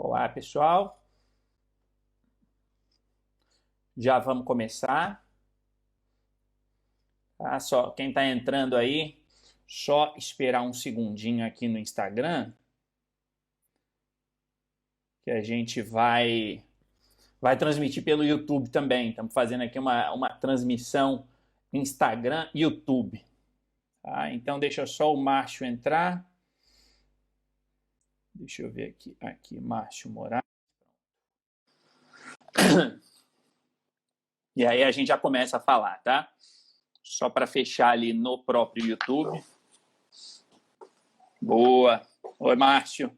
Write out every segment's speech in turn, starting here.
Olá, pessoal. Já vamos começar. Tá? Só quem está entrando aí, só esperar um segundinho aqui no Instagram, que a gente vai transmitir pelo YouTube também. Estamos fazendo aqui uma transmissão Instagram e YouTube. Tá? Então, deixa só o Márcio entrar. Deixa eu ver aqui, Márcio Moraes. E aí a gente já começa a falar, tá? Só para fechar ali no próprio YouTube. Boa. Oi, Márcio.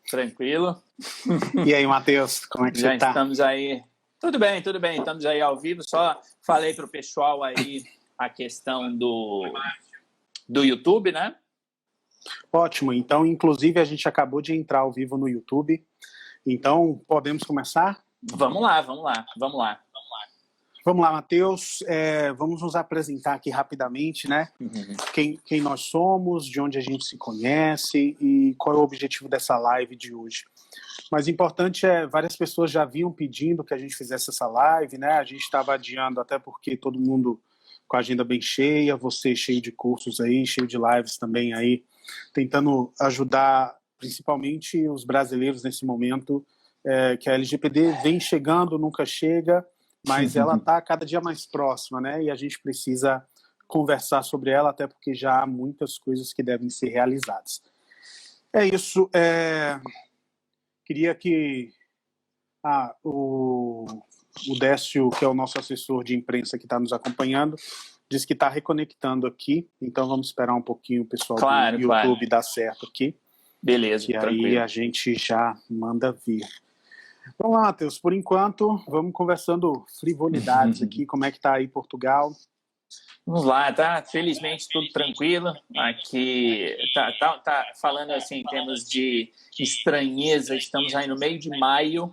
Tranquilo? E aí, Matheus, como é que Já você tá? Estamos aí. Tudo bem. Estamos aí ao vivo. Só falei para o pessoal aí a questão do YouTube, né? Ótimo. Então, inclusive, a gente acabou de entrar ao vivo no YouTube. Então, podemos começar? Vamos lá. Vamos lá, Matheus. Vamos nos apresentar aqui rapidamente, né? Quem nós somos, de onde a gente se conhece e qual é o objetivo dessa live de hoje. Mas importante várias pessoas já vinham pedindo que a gente fizesse essa live, né? A gente estava adiando até porque todo mundo com a agenda bem cheia, você cheio de cursos aí, cheio de lives também aí, tentando ajudar principalmente os brasileiros nesse momento, que a LGPD vem chegando, nunca chega, mas ela está cada dia mais próxima, né? E a gente precisa conversar sobre ela, até porque já há muitas coisas que devem ser realizadas. É isso. Queria que o Décio, que é o nosso assessor de imprensa que está nos acompanhando, diz que está reconectando aqui, então vamos esperar um pouquinho o pessoal do YouTube dar certo aqui. Beleza, e aí a gente já manda vir. Vamos lá, Matheus, por enquanto, vamos conversando frivolidades aqui, como é que está aí Portugal? Vamos lá, tá? Felizmente tudo tranquilo. Aqui tá falando assim em termos de estranheza, estamos aí no meio de maio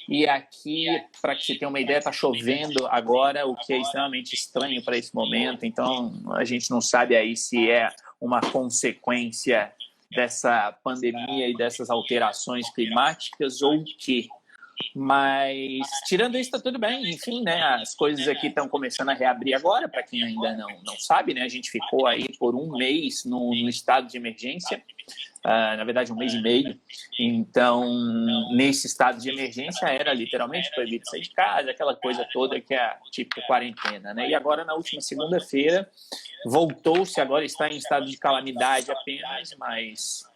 e aqui, para que você tenha uma ideia, tá chovendo agora, o que é extremamente estranho para esse momento. Então, a gente não sabe aí se é uma consequência dessa pandemia e dessas alterações climáticas ou o quê. Mas, tirando isso, tá tudo bem. Enfim, né, as coisas aqui estão começando a reabrir agora, para quem ainda não sabe, né, a gente ficou aí por um mês no estado de emergência, na verdade um mês e meio. Então, nesse estado de emergência era literalmente proibido sair de casa, aquela coisa toda que é tipo quarentena, né? E agora, na última segunda-feira, voltou-se, agora está em estado de calamidade apenas, mas...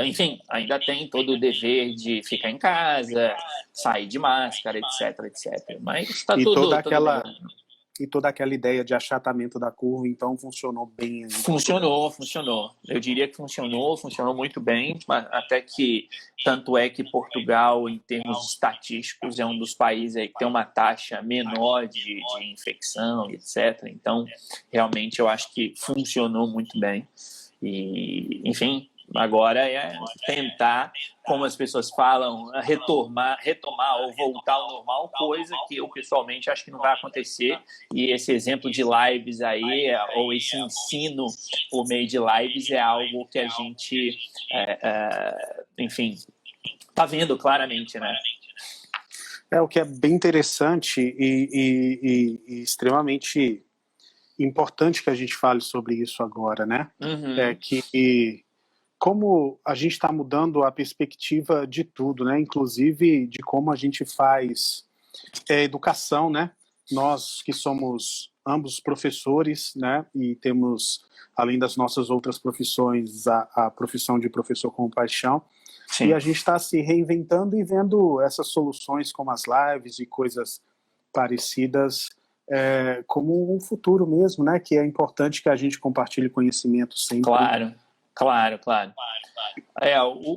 enfim, ainda tem todo o dever de ficar em casa, sair de máscara, etc. Mas está tudo E toda aquela ideia de achatamento da curva, então, funcionou bem. Funcionou. Eu diria que funcionou muito bem, até que, tanto é que Portugal, em termos estatísticos, é um dos países aí que tem uma taxa menor de infecção, etc. Então, realmente, eu acho que funcionou muito bem. E, enfim... Agora é tentar, como as pessoas falam, retomar ou voltar ao normal, coisa que eu pessoalmente acho que não vai acontecer. E esse exemplo de lives aí, ou esse ensino por meio de lives, é algo que a gente, enfim, está vendo claramente, né? O que é bem interessante e extremamente importante que a gente fale sobre isso agora, né? É que como a gente está mudando a perspectiva de tudo, né? Inclusive de como a gente faz educação, né? Nós que somos ambos professores, né? E temos, além das nossas outras profissões, a profissão de professor com paixão. Sim. E a gente está se reinventando e vendo essas soluções como as lives e coisas parecidas como um futuro mesmo, né? Que é importante que a gente compartilhe conhecimento sempre. Claro.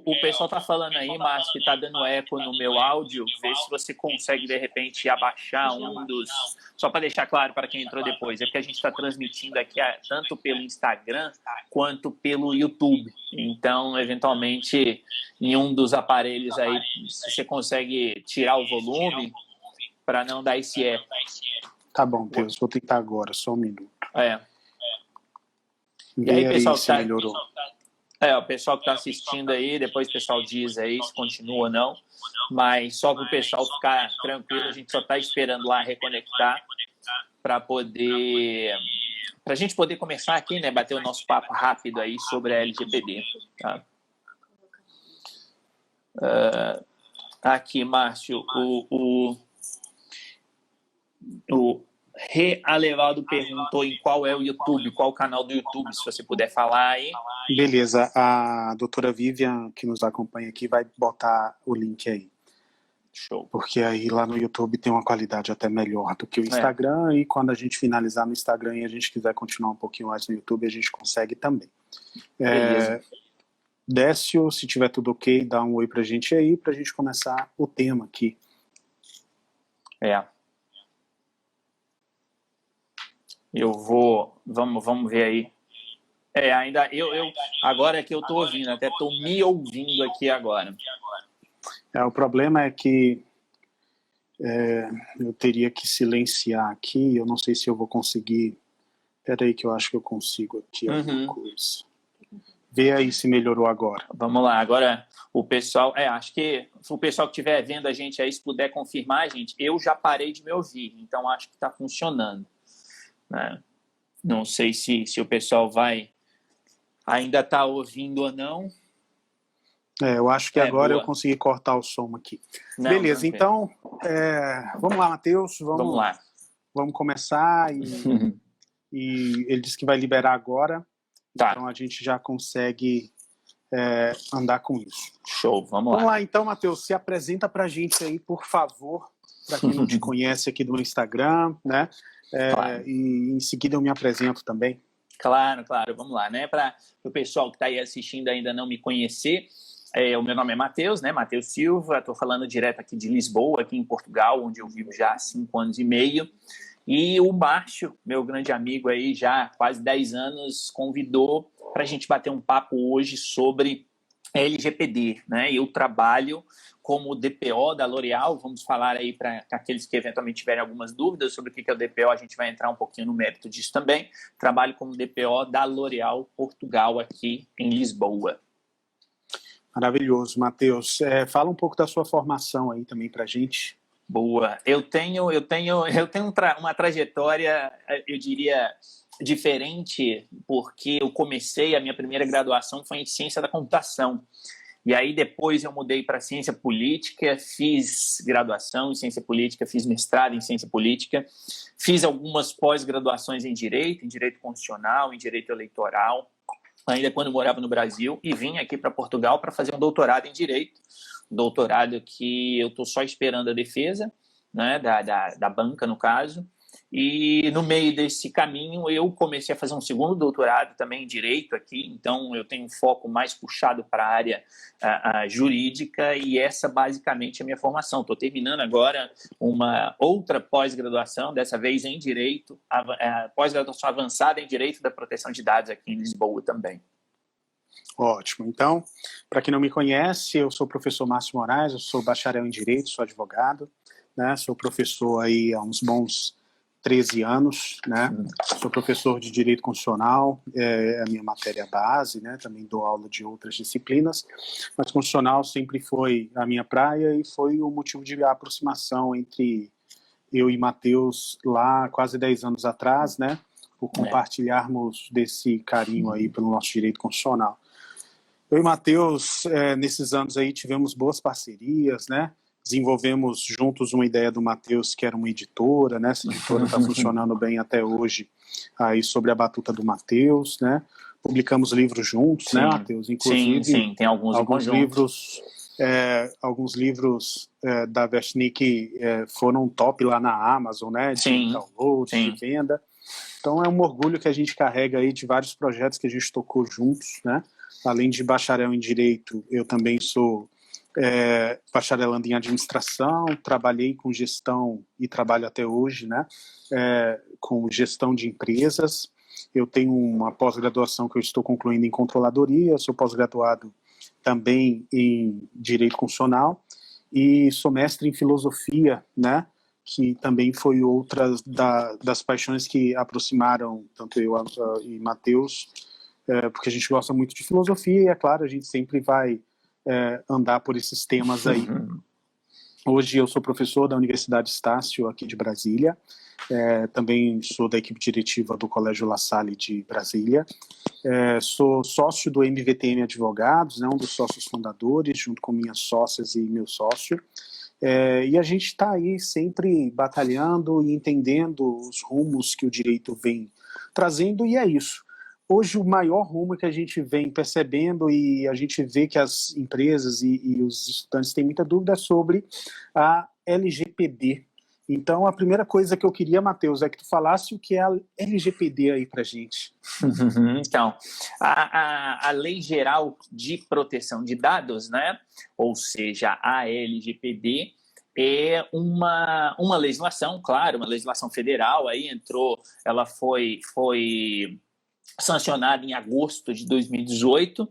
O pessoal tá falando aí, Márcio, que tá dando eco no meu áudio. Vê se você consegue, de repente, abaixar um dos... Só para deixar claro para quem entrou depois, é porque a gente está transmitindo aqui tanto pelo Instagram quanto pelo YouTube. Então, eventualmente, em um dos aparelhos aí, se você consegue tirar o volume para não dar esse eco. Tá bom, Deus, vou tentar agora, só um minuto. E aí, pessoal, se melhorou. O pessoal que está assistindo aí, depois o pessoal diz aí se continua ou não, mas só para o pessoal ficar tranquilo, a gente só está esperando lá reconectar para a gente poder começar aqui, né, bater o nosso papo rápido aí sobre a LGPD. Tá? Aqui, Márcio, o Realevaldo perguntou em qual é o YouTube, qual o canal do YouTube, se você puder falar aí. Beleza, a doutora Vivian, que nos acompanha aqui, vai botar o link aí. Show. Porque aí lá no YouTube tem uma qualidade até melhor do que o Instagram, e quando a gente finalizar no Instagram e a gente quiser continuar um pouquinho mais no YouTube, a gente consegue também. Décio, se tiver tudo ok, dá um oi pra gente aí, pra gente começar o tema aqui. Eu vou... Vamos ver aí. Ainda agora é que eu tô ouvindo, até tô me ouvindo aqui agora. O problema é que eu teria que silenciar aqui, eu não sei se eu vou conseguir. Espera aí que eu acho que eu consigo aqui alguma coisa. Vê aí se melhorou agora. Vamos lá, agora o pessoal... acho que o pessoal que estiver vendo a gente aí, se puder confirmar, gente, eu já parei de me ouvir, então acho que está funcionando. Né? Não sei se o pessoal ainda está ouvindo ou não. Eu acho que agora eu consegui cortar o som aqui. Não, beleza, então, vamos lá, Matheus. Vamos lá. Vamos começar. E ele disse que vai liberar agora. Tá. Então a gente já consegue andar com isso. Show, vamos lá. Vamos lá, então, Matheus. Se apresenta pra gente aí, por favor, para quem não te conhece aqui do Instagram, né? Claro. E em seguida eu me apresento também. Claro. Vamos lá, né? Para o pessoal que está aí assistindo ainda não me conhecer, o meu nome é Matheus, né? Matheus Silva, estou falando direto aqui de Lisboa, aqui em Portugal, onde eu vivo já há 5 anos e meio. E o Márcio, meu grande amigo aí, já há quase 10 anos, convidou para a gente bater um papo hoje sobre LGPD, né? Eu trabalho como DPO da L'Oréal, vamos falar aí para aqueles que eventualmente tiverem algumas dúvidas sobre o que é o DPO, a gente vai entrar um pouquinho no mérito disso também. Trabalho como DPO da L'Oréal Portugal aqui em Lisboa. Maravilhoso, Matheus. Fala um pouco da sua formação aí também para a gente. Boa. Eu tenho uma trajetória, eu diria, diferente, porque eu comecei, a minha primeira graduação foi em ciência da computação. E aí depois eu mudei para ciência política, fiz graduação em ciência política, fiz mestrado em ciência política, fiz algumas pós-graduações em direito constitucional, em direito eleitoral, ainda quando eu morava no Brasil, e vim aqui para Portugal para fazer um doutorado em direito, doutorado que eu estou só esperando a defesa, né, da banca, no caso, e no meio desse caminho eu comecei a fazer um segundo doutorado também em direito aqui, então eu tenho um foco mais puxado para a área jurídica, e essa basicamente é a minha formação. Estou terminando agora uma outra pós-graduação, dessa vez em direito, pós-graduação avançada em direito da proteção de dados aqui em Lisboa também. Ótimo. Então, para quem não me conhece, eu sou o professor Márcio Moraes, eu sou bacharel em Direito, sou advogado, né? Sou professor aí há uns bons 13 anos, né? Sou professor de Direito Constitucional, é a minha matéria base, né? Também dou aula de outras disciplinas, mas Constitucional sempre foi a minha praia e foi o motivo de aproximação entre eu e Matheus lá quase 10 anos atrás, né? Por compartilharmos desse carinho aí pelo nosso direito constitucional. Eu e Matheus, nesses anos aí, tivemos boas parcerias, né? Desenvolvemos juntos uma ideia do Matheus, que era uma editora, né? Essa editora está funcionando bem até hoje, aí sobre a batuta do Matheus, né? Publicamos livros juntos, sim, né, Matheus? Inclusive, sim, tem alguns livros. Alguns livros da Vestnik foram top lá na Amazon, né? De download, de venda. Então é um orgulho que a gente carrega aí de vários projetos que a gente tocou juntos, né? Além de bacharel em Direito, eu também sou bacharelando em Administração, trabalhei com gestão e trabalho até hoje, né? Com gestão de empresas. Eu tenho uma pós-graduação que eu estou concluindo em Controladoria, sou pós-graduado também em Direito Constitucional e sou mestre em Filosofia, né? Que também foi outra das paixões que aproximaram tanto eu e Matheus porque a gente gosta muito de filosofia e, é claro, a gente sempre vai andar por esses temas aí. Hoje eu sou professor da Universidade Estácio, aqui de Brasília, também sou da equipe diretiva do Colégio La Salle de Brasília, sou sócio do MVTM Advogados, né, um dos sócios fundadores, junto com minhas sócias e meu sócio, e a gente está aí sempre batalhando e entendendo os rumos que o direito vem trazendo, e é isso. Hoje o maior rumo que a gente vem percebendo, e a gente vê que as empresas e os estudantes têm muita dúvida sobre a LGPD. Então, a primeira coisa que eu queria, Matheus, é que tu falasse o que é a LGPD aí pra gente. Então, a Lei Geral de Proteção de Dados, né? Ou seja, a LGPD, é uma legislação, claro, uma legislação federal, aí entrou, ela foi sancionada em agosto de 2018,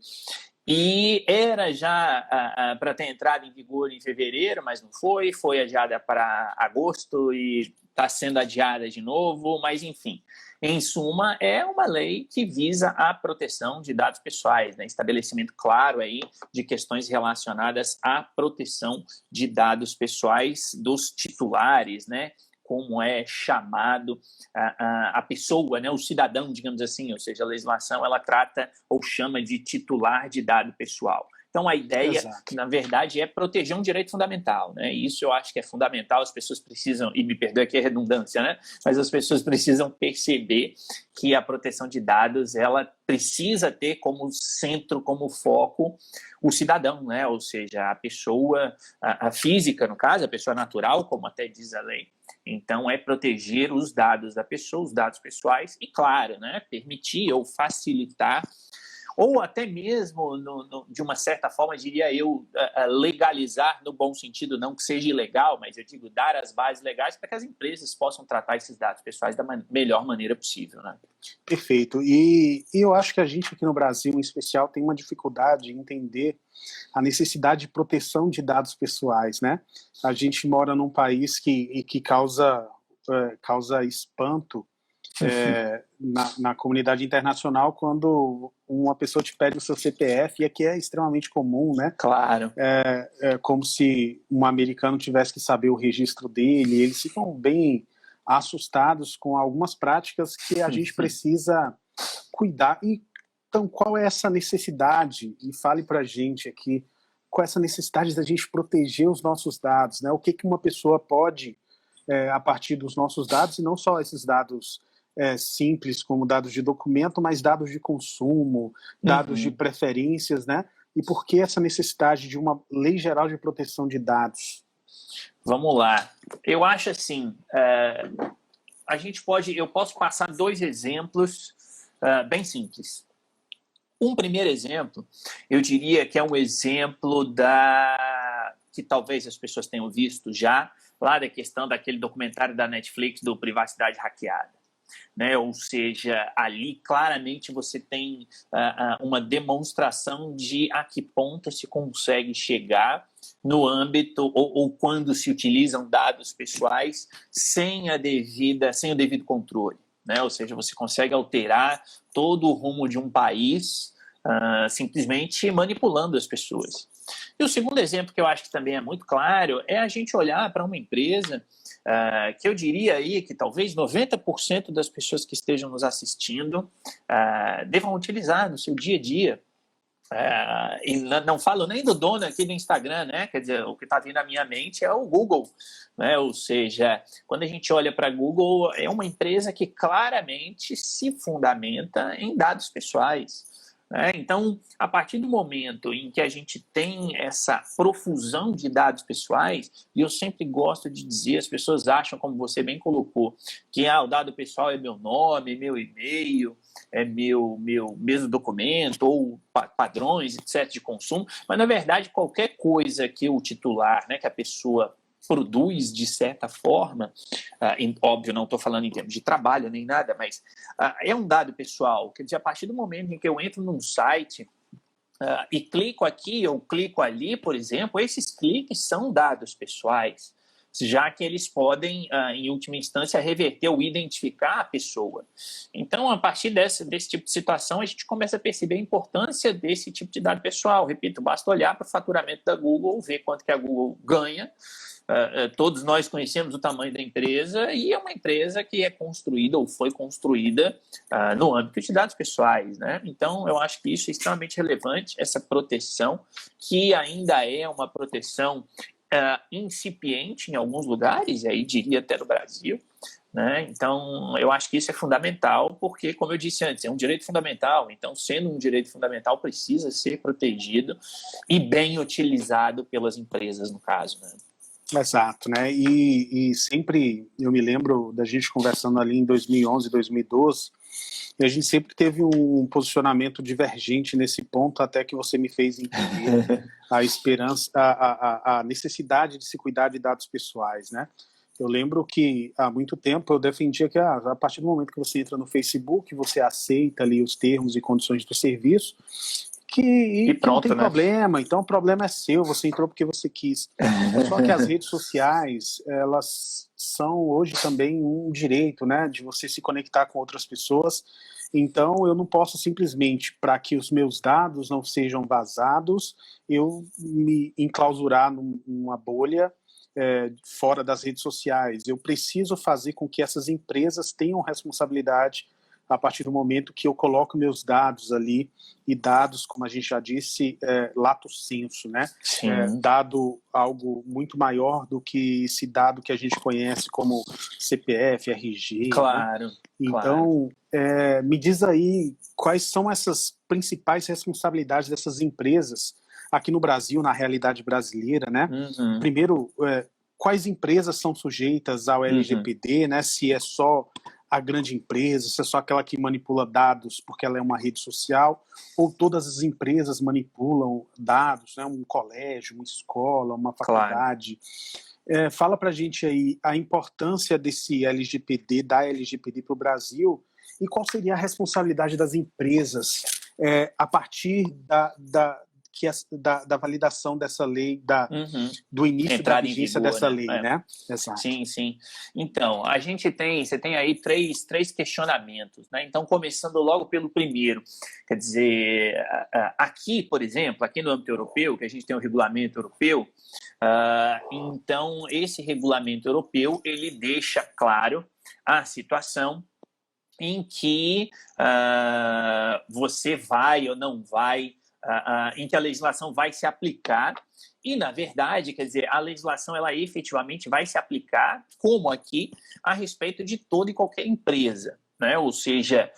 e era já para ter entrado em vigor em fevereiro, mas não foi adiada para agosto e está sendo adiada de novo, mas enfim. Em suma, é uma lei que visa a proteção de dados pessoais, né? Estabelecimento claro aí de questões relacionadas à proteção de dados pessoais dos titulares, né? Como é chamado a pessoa, né, o cidadão, digamos assim, ou seja, a legislação ela trata ou chama de titular de dado pessoal. Então, a ideia, na verdade, é proteger um direito fundamental, né? E isso eu acho que é fundamental, as pessoas precisam, e me perdoe aqui a redundância, né? Mas as pessoas precisam perceber que a proteção de dados, ela precisa ter como centro, como foco, o cidadão, né? Ou seja, a pessoa, a física, no caso, a pessoa natural, como até diz a lei. Então, é proteger os dados da pessoa, os dados pessoais, e, claro, né, permitir ou facilitar, ou até mesmo, de uma certa forma, diria eu, legalizar no bom sentido, não que seja ilegal, mas eu digo dar as bases legais para que as empresas possam tratar esses dados pessoais da melhor maneira possível, né? Perfeito. E eu acho que a gente aqui no Brasil, em especial, tem uma dificuldade em entender a necessidade de proteção de dados pessoais, né? A gente mora num país que causa espanto na comunidade internacional quando uma pessoa te pede o seu CPF, e aqui é extremamente comum, né? Claro. É como se um americano tivesse que saber o registro dele, eles ficam bem assustados com algumas práticas que a gente precisa cuidar. E, então, qual é essa necessidade? E fale para a gente aqui, qual é essa necessidade da gente proteger os nossos dados, né? O que uma pessoa pode, a partir dos nossos dados, e não só esses dados simples, como dados de documento, mas dados de consumo, dados de preferências, né? E por que essa necessidade de uma lei geral de proteção de dados? Vamos lá. Eu acho assim, eu posso passar dois exemplos bem simples. Um primeiro exemplo, eu diria que é um exemplo que talvez as pessoas tenham visto já, lá da questão daquele documentário da Netflix do Privacidade Hackeada. Né? Ou seja, ali claramente você tem uma demonstração de a que ponto se consegue chegar no âmbito ou quando se utilizam dados pessoais sem o devido controle. Né? Ou seja, você consegue alterar todo o rumo de um país simplesmente manipulando as pessoas. E o segundo exemplo que eu acho que também é muito claro é a gente olhar para uma empresa que eu diria aí que talvez 90% das pessoas que estejam nos assistindo devam utilizar no seu dia a dia. E não falo nem do dono aqui do Instagram, né? Quer dizer, o que está vindo à minha mente é o Google, né? Ou seja, quando a gente olha para a Google, é uma empresa que claramente se fundamenta em dados pessoais. Então, a partir do momento em que a gente tem essa profusão de dados pessoais, e eu sempre gosto de dizer, as pessoas acham, como você bem colocou, que o dado pessoal é meu nome, meu e-mail, é meu mesmo documento, ou padrões, etc., de consumo, mas, na verdade, qualquer coisa que o titular, né, que a pessoa produz de certa forma, óbvio, não estou falando em termos de trabalho nem nada, mas é um dado pessoal. Quer dizer, a partir do momento em que eu entro num site e clico aqui ou clico ali, por exemplo, esses cliques são dados pessoais. já que eles podem, em última instância, reverter ou identificar a pessoa. Então, a partir desse tipo de situação, a gente começa a perceber a importância desse tipo de dado pessoal. Repito, basta olhar para o faturamento da Google, ver quanto que a Google ganha. Todos nós conhecemos o tamanho da empresa e é uma empresa que é construída ou foi construída no âmbito de dados pessoais, né? Então, eu acho que isso é extremamente relevante, essa proteção, que ainda é uma proteção incipiente em alguns lugares, e aí diria até no Brasil, né? Então, eu acho que isso é fundamental, porque, como eu disse antes, é um direito fundamental, então, sendo um direito fundamental, precisa ser protegido e bem utilizado pelas empresas, no caso, né? Exato, né? E sempre eu me lembro da gente conversando ali em 2011, 2012, e a gente sempre teve um posicionamento divergente nesse ponto, até que você me fez entender a esperança, a necessidade de se cuidar de dados pessoais, né? Eu lembro que há muito tempo eu defendia que a partir do momento que você entra no Facebook, você aceita ali os termos e condições do serviço, que não tem problema, então o problema é seu, você entrou porque você quis. Só que as redes sociais, elas são hoje também um direito, né, de você se conectar com outras pessoas, então eu não posso simplesmente, para que os meus dados não sejam vazados, eu me enclausurar numa bolha fora das redes sociais. Eu preciso fazer com que essas empresas tenham responsabilidade a partir do momento que eu coloco meus dados ali, e dados, como a gente já disse, lato sensu, né? Dado algo muito maior do que esse dado que a gente conhece como CPF, RG. Claro. Né? Então, me diz aí quais são essas principais responsabilidades dessas empresas aqui no Brasil, na realidade brasileira, né? Uhum. Primeiro, quais empresas são sujeitas ao LGPD, né? Se é só a grande empresa, se é só aquela que manipula dados porque ela é uma rede social, ou todas as empresas manipulam dados, né? Um colégio, uma escola, uma faculdade. Claro. Fala pra gente aí a importância desse LGPD, da LGPD para o Brasil, e qual seria a responsabilidade das empresas a partir da validação dessa lei, do início da vigência dessa lei, né? Exato. Sim, sim. Então, você tem aí três questionamentos, né? Então, começando logo pelo primeiro, quer dizer, aqui, por exemplo, aqui no âmbito europeu, que a gente tem um regulamento europeu, então, esse regulamento europeu, ele deixa claro a situação em que você vai ou não vai, em que a legislação vai se aplicar e, na verdade, quer dizer, a legislação ela efetivamente vai se aplicar, como aqui, a respeito de toda e qualquer empresa, né? Ou seja,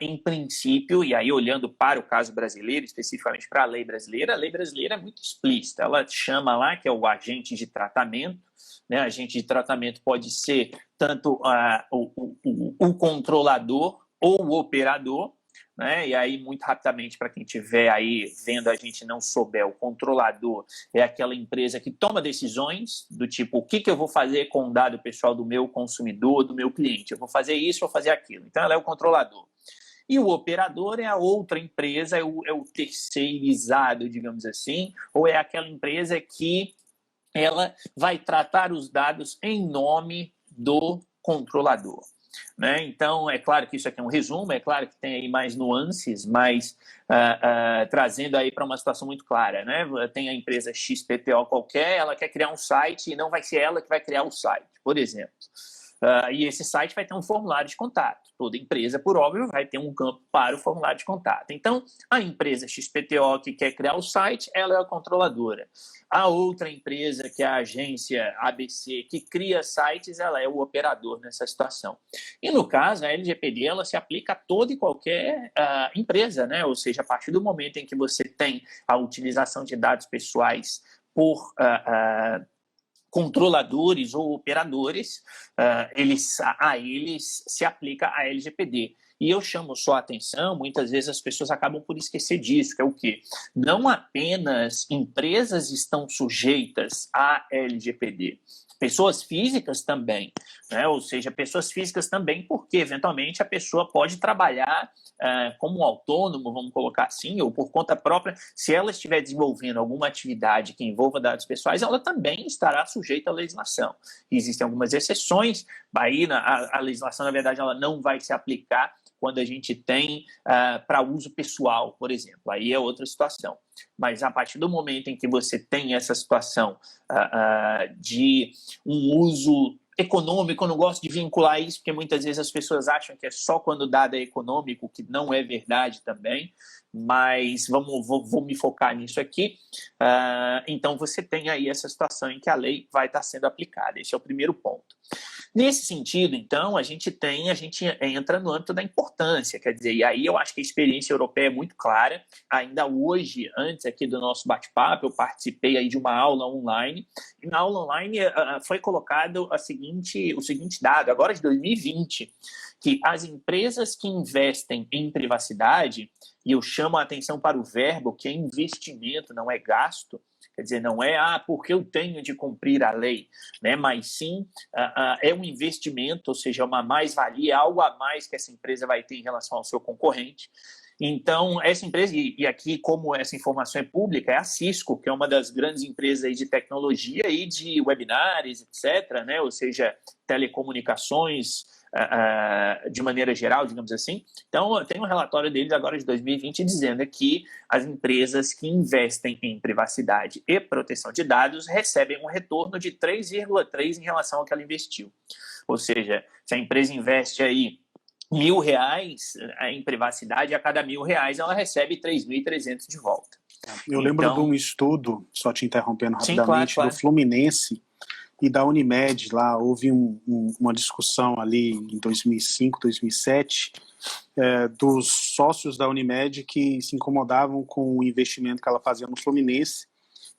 em princípio, e aí olhando para o caso brasileiro, especificamente para a lei brasileira é muito explícita, ela chama lá que é o agente de tratamento, né? Agente de tratamento pode ser tanto o controlador ou o operador, né? E aí, muito rapidamente, para quem estiver aí vendo a gente não souber, o controlador é aquela empresa que toma decisões do tipo, o que eu vou fazer com o dado pessoal do meu consumidor, do meu cliente? Eu vou fazer isso, vou fazer aquilo. Então, ela é o controlador. E o operador é a outra empresa, é o terceirizado, digamos assim, ou é aquela empresa que ela vai tratar os dados em nome do controlador. Né? Então, é claro que isso aqui é um resumo, é claro que tem aí mais nuances, mas trazendo aí para uma situação muito clara, né? Tem a empresa XPTO qualquer, ela quer criar um site e não vai ser ela que vai criar o site, por exemplo. E esse site vai ter um formulário de contato. Toda empresa, por óbvio, vai ter um campo para o formulário de contato. Então, a empresa XPTO que quer criar o site, ela é a controladora. A outra empresa, que é a agência ABC, que cria sites, ela é o operador nessa situação. E, no caso, a LGPD ela se aplica a toda e qualquer empresa, né? Ou seja, a partir do momento em que você tem a utilização de dados pessoais por controladores ou operadores, a eles se aplica a LGPD. E eu chamo só a atenção, muitas vezes as pessoas acabam por esquecer disso, que é o quê? Não apenas empresas estão sujeitas à LGPD, Pessoas físicas também, né? Ou seja, pessoas físicas também, porque eventualmente a pessoa pode trabalhar como autônomo, vamos colocar assim, ou por conta própria. Se ela estiver desenvolvendo alguma atividade que envolva dados pessoais, ela também estará sujeita à legislação. Existem algumas exceções, aí a legislação, na verdade, ela não vai se aplicar quando a gente tem para uso pessoal, por exemplo. Aí é outra situação. Mas a partir do momento em que você tem essa situação de um uso econômico, eu não gosto de vincular isso, porque muitas vezes as pessoas acham que é só quando o dado é econômico, que não é verdade também, mas vou me focar nisso aqui. Então, você tem aí essa situação em que a lei vai estar sendo aplicada. Esse é o primeiro ponto. Nesse sentido, então, a gente entra no âmbito da importância, quer dizer, e aí eu acho que a experiência europeia é muito clara. Ainda hoje, antes aqui do nosso bate-papo, eu participei aí de uma aula online, e na aula online foi colocado o seguinte dado, agora de 2020, que as empresas que investem em privacidade, e eu chamo a atenção para o verbo, que é investimento, não é gasto. Quer dizer, não é porque eu tenho de cumprir a lei, né? Mas sim é um investimento, ou seja, uma mais-valia, algo a mais que essa empresa vai ter em relação ao seu concorrente. Então, essa empresa, e aqui como essa informação é pública, é a Cisco, que é uma das grandes empresas aí de tecnologia e de webinars, etc., né? Ou seja, telecomunicações de maneira geral, digamos assim. Então, tem um relatório deles agora de 2020 dizendo que as empresas que investem em privacidade e proteção de dados recebem um retorno de 3,3 em relação ao que ela investiu. Ou seja, se a empresa investe aí R$1.000 em privacidade, a cada R$1.000 ela recebe 3.300 de volta. Eu lembro de um estudo, só te interrompendo rapidamente, claro. do Fluminense e da Unimed. Lá houve uma discussão ali em 2005, 2007, dos sócios da Unimed que se incomodavam com o investimento que ela fazia no Fluminense,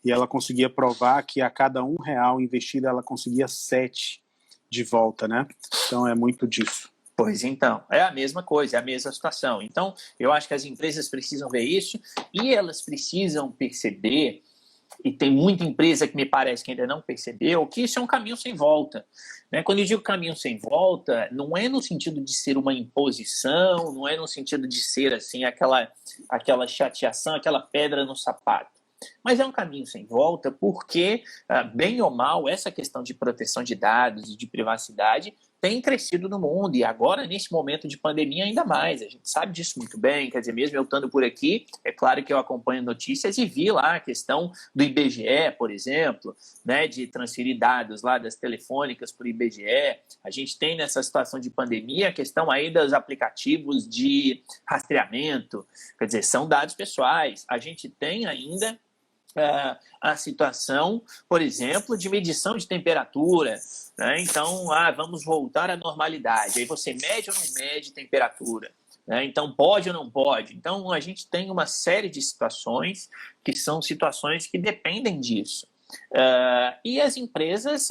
e ela conseguia provar que a cada R$1 investido ela conseguia 7 de volta, né? Então é muito disso. Pois então, é a mesma coisa, é a mesma situação. Então, eu acho que as empresas precisam ver isso e elas precisam perceber, e tem muita empresa que me parece que ainda não percebeu, que isso é um caminho sem volta. Né? Quando eu digo caminho sem volta, não é no sentido de ser uma imposição, não é no sentido de ser assim aquela chateação, aquela pedra no sapato. Mas é um caminho sem volta porque, bem ou mal, essa questão de proteção de dados e de privacidade tem crescido no mundo, e agora, nesse momento de pandemia, ainda mais. A gente sabe disso muito bem, quer dizer, mesmo eu estando por aqui, é claro que eu acompanho notícias e vi lá a questão do IBGE, por exemplo, né, de transferir dados lá das telefônicas para o IBGE. A gente tem nessa situação de pandemia a questão aí dos aplicativos de rastreamento, quer dizer, são dados pessoais. A gente tem ainda a situação, por exemplo, de medição de temperatura, né? Então, vamos voltar à normalidade. Aí você mede ou não mede temperatura, né? Então, pode ou não pode? Então, a gente tem uma série de situações que são situações que dependem disso. E as empresas,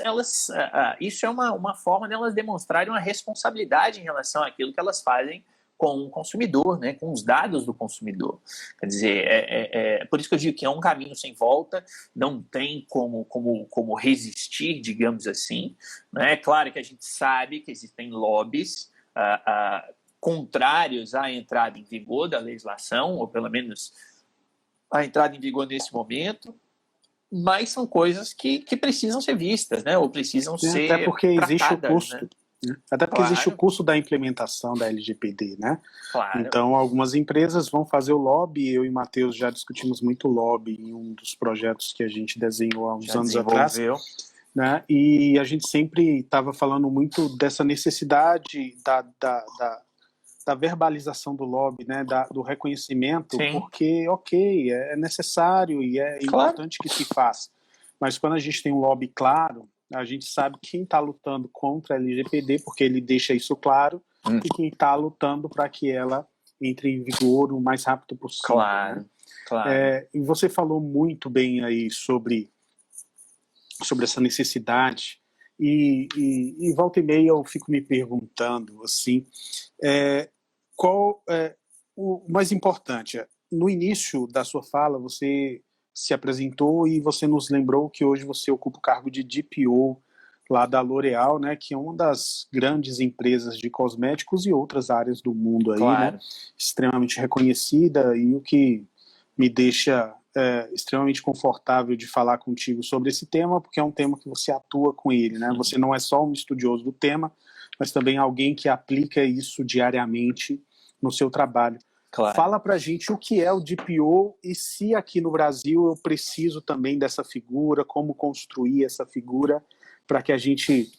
isso é uma forma de elas demonstrarem uma responsabilidade em relação àquilo que elas fazem com o consumidor, né, com os dados do consumidor. Quer dizer, por isso que eu digo que é um caminho sem volta, não tem como resistir, digamos assim. Né? É claro que a gente sabe que existem lobbies contrários à entrada em vigor da legislação, ou pelo menos a entrada em vigor nesse momento, mas são coisas que precisam ser vistas, né, ou precisam ser até porque existe o custo. Né? Até porque existe o custo da implementação da LGPD, né? Claro. Então, algumas empresas vão fazer o lobby. Eu e Matheus já discutimos muito lobby em um dos projetos que a gente desenhou há uns anos atrás. Né? E a gente sempre estava falando muito dessa necessidade da verbalização do lobby, né? Do reconhecimento. Sim. Porque, é necessário e é importante que se faça. Mas quando a gente tem um lobby claro, a gente sabe quem está lutando contra a LGPD, porque ele deixa isso claro, e quem está lutando para que ela entre em vigor o mais rápido possível. Claro, né? claro. E você falou muito bem aí sobre essa necessidade, e volta e meia eu fico me perguntando, assim, qual é o mais importante? No início da sua fala, você se apresentou e você nos lembrou que hoje você ocupa o cargo de DPO lá da L'Oréal, né, que é uma das grandes empresas de cosméticos e outras áreas do mundo aí, claro, né, extremamente reconhecida, e o que me deixa extremamente confortável de falar contigo sobre esse tema, porque é um tema que você atua com ele, né? Você não é só um estudioso do tema, mas também alguém que aplica isso diariamente no seu trabalho. claro. Fala pra gente o que é o DPO e se aqui no Brasil eu preciso também dessa figura, como construir essa figura para que a gente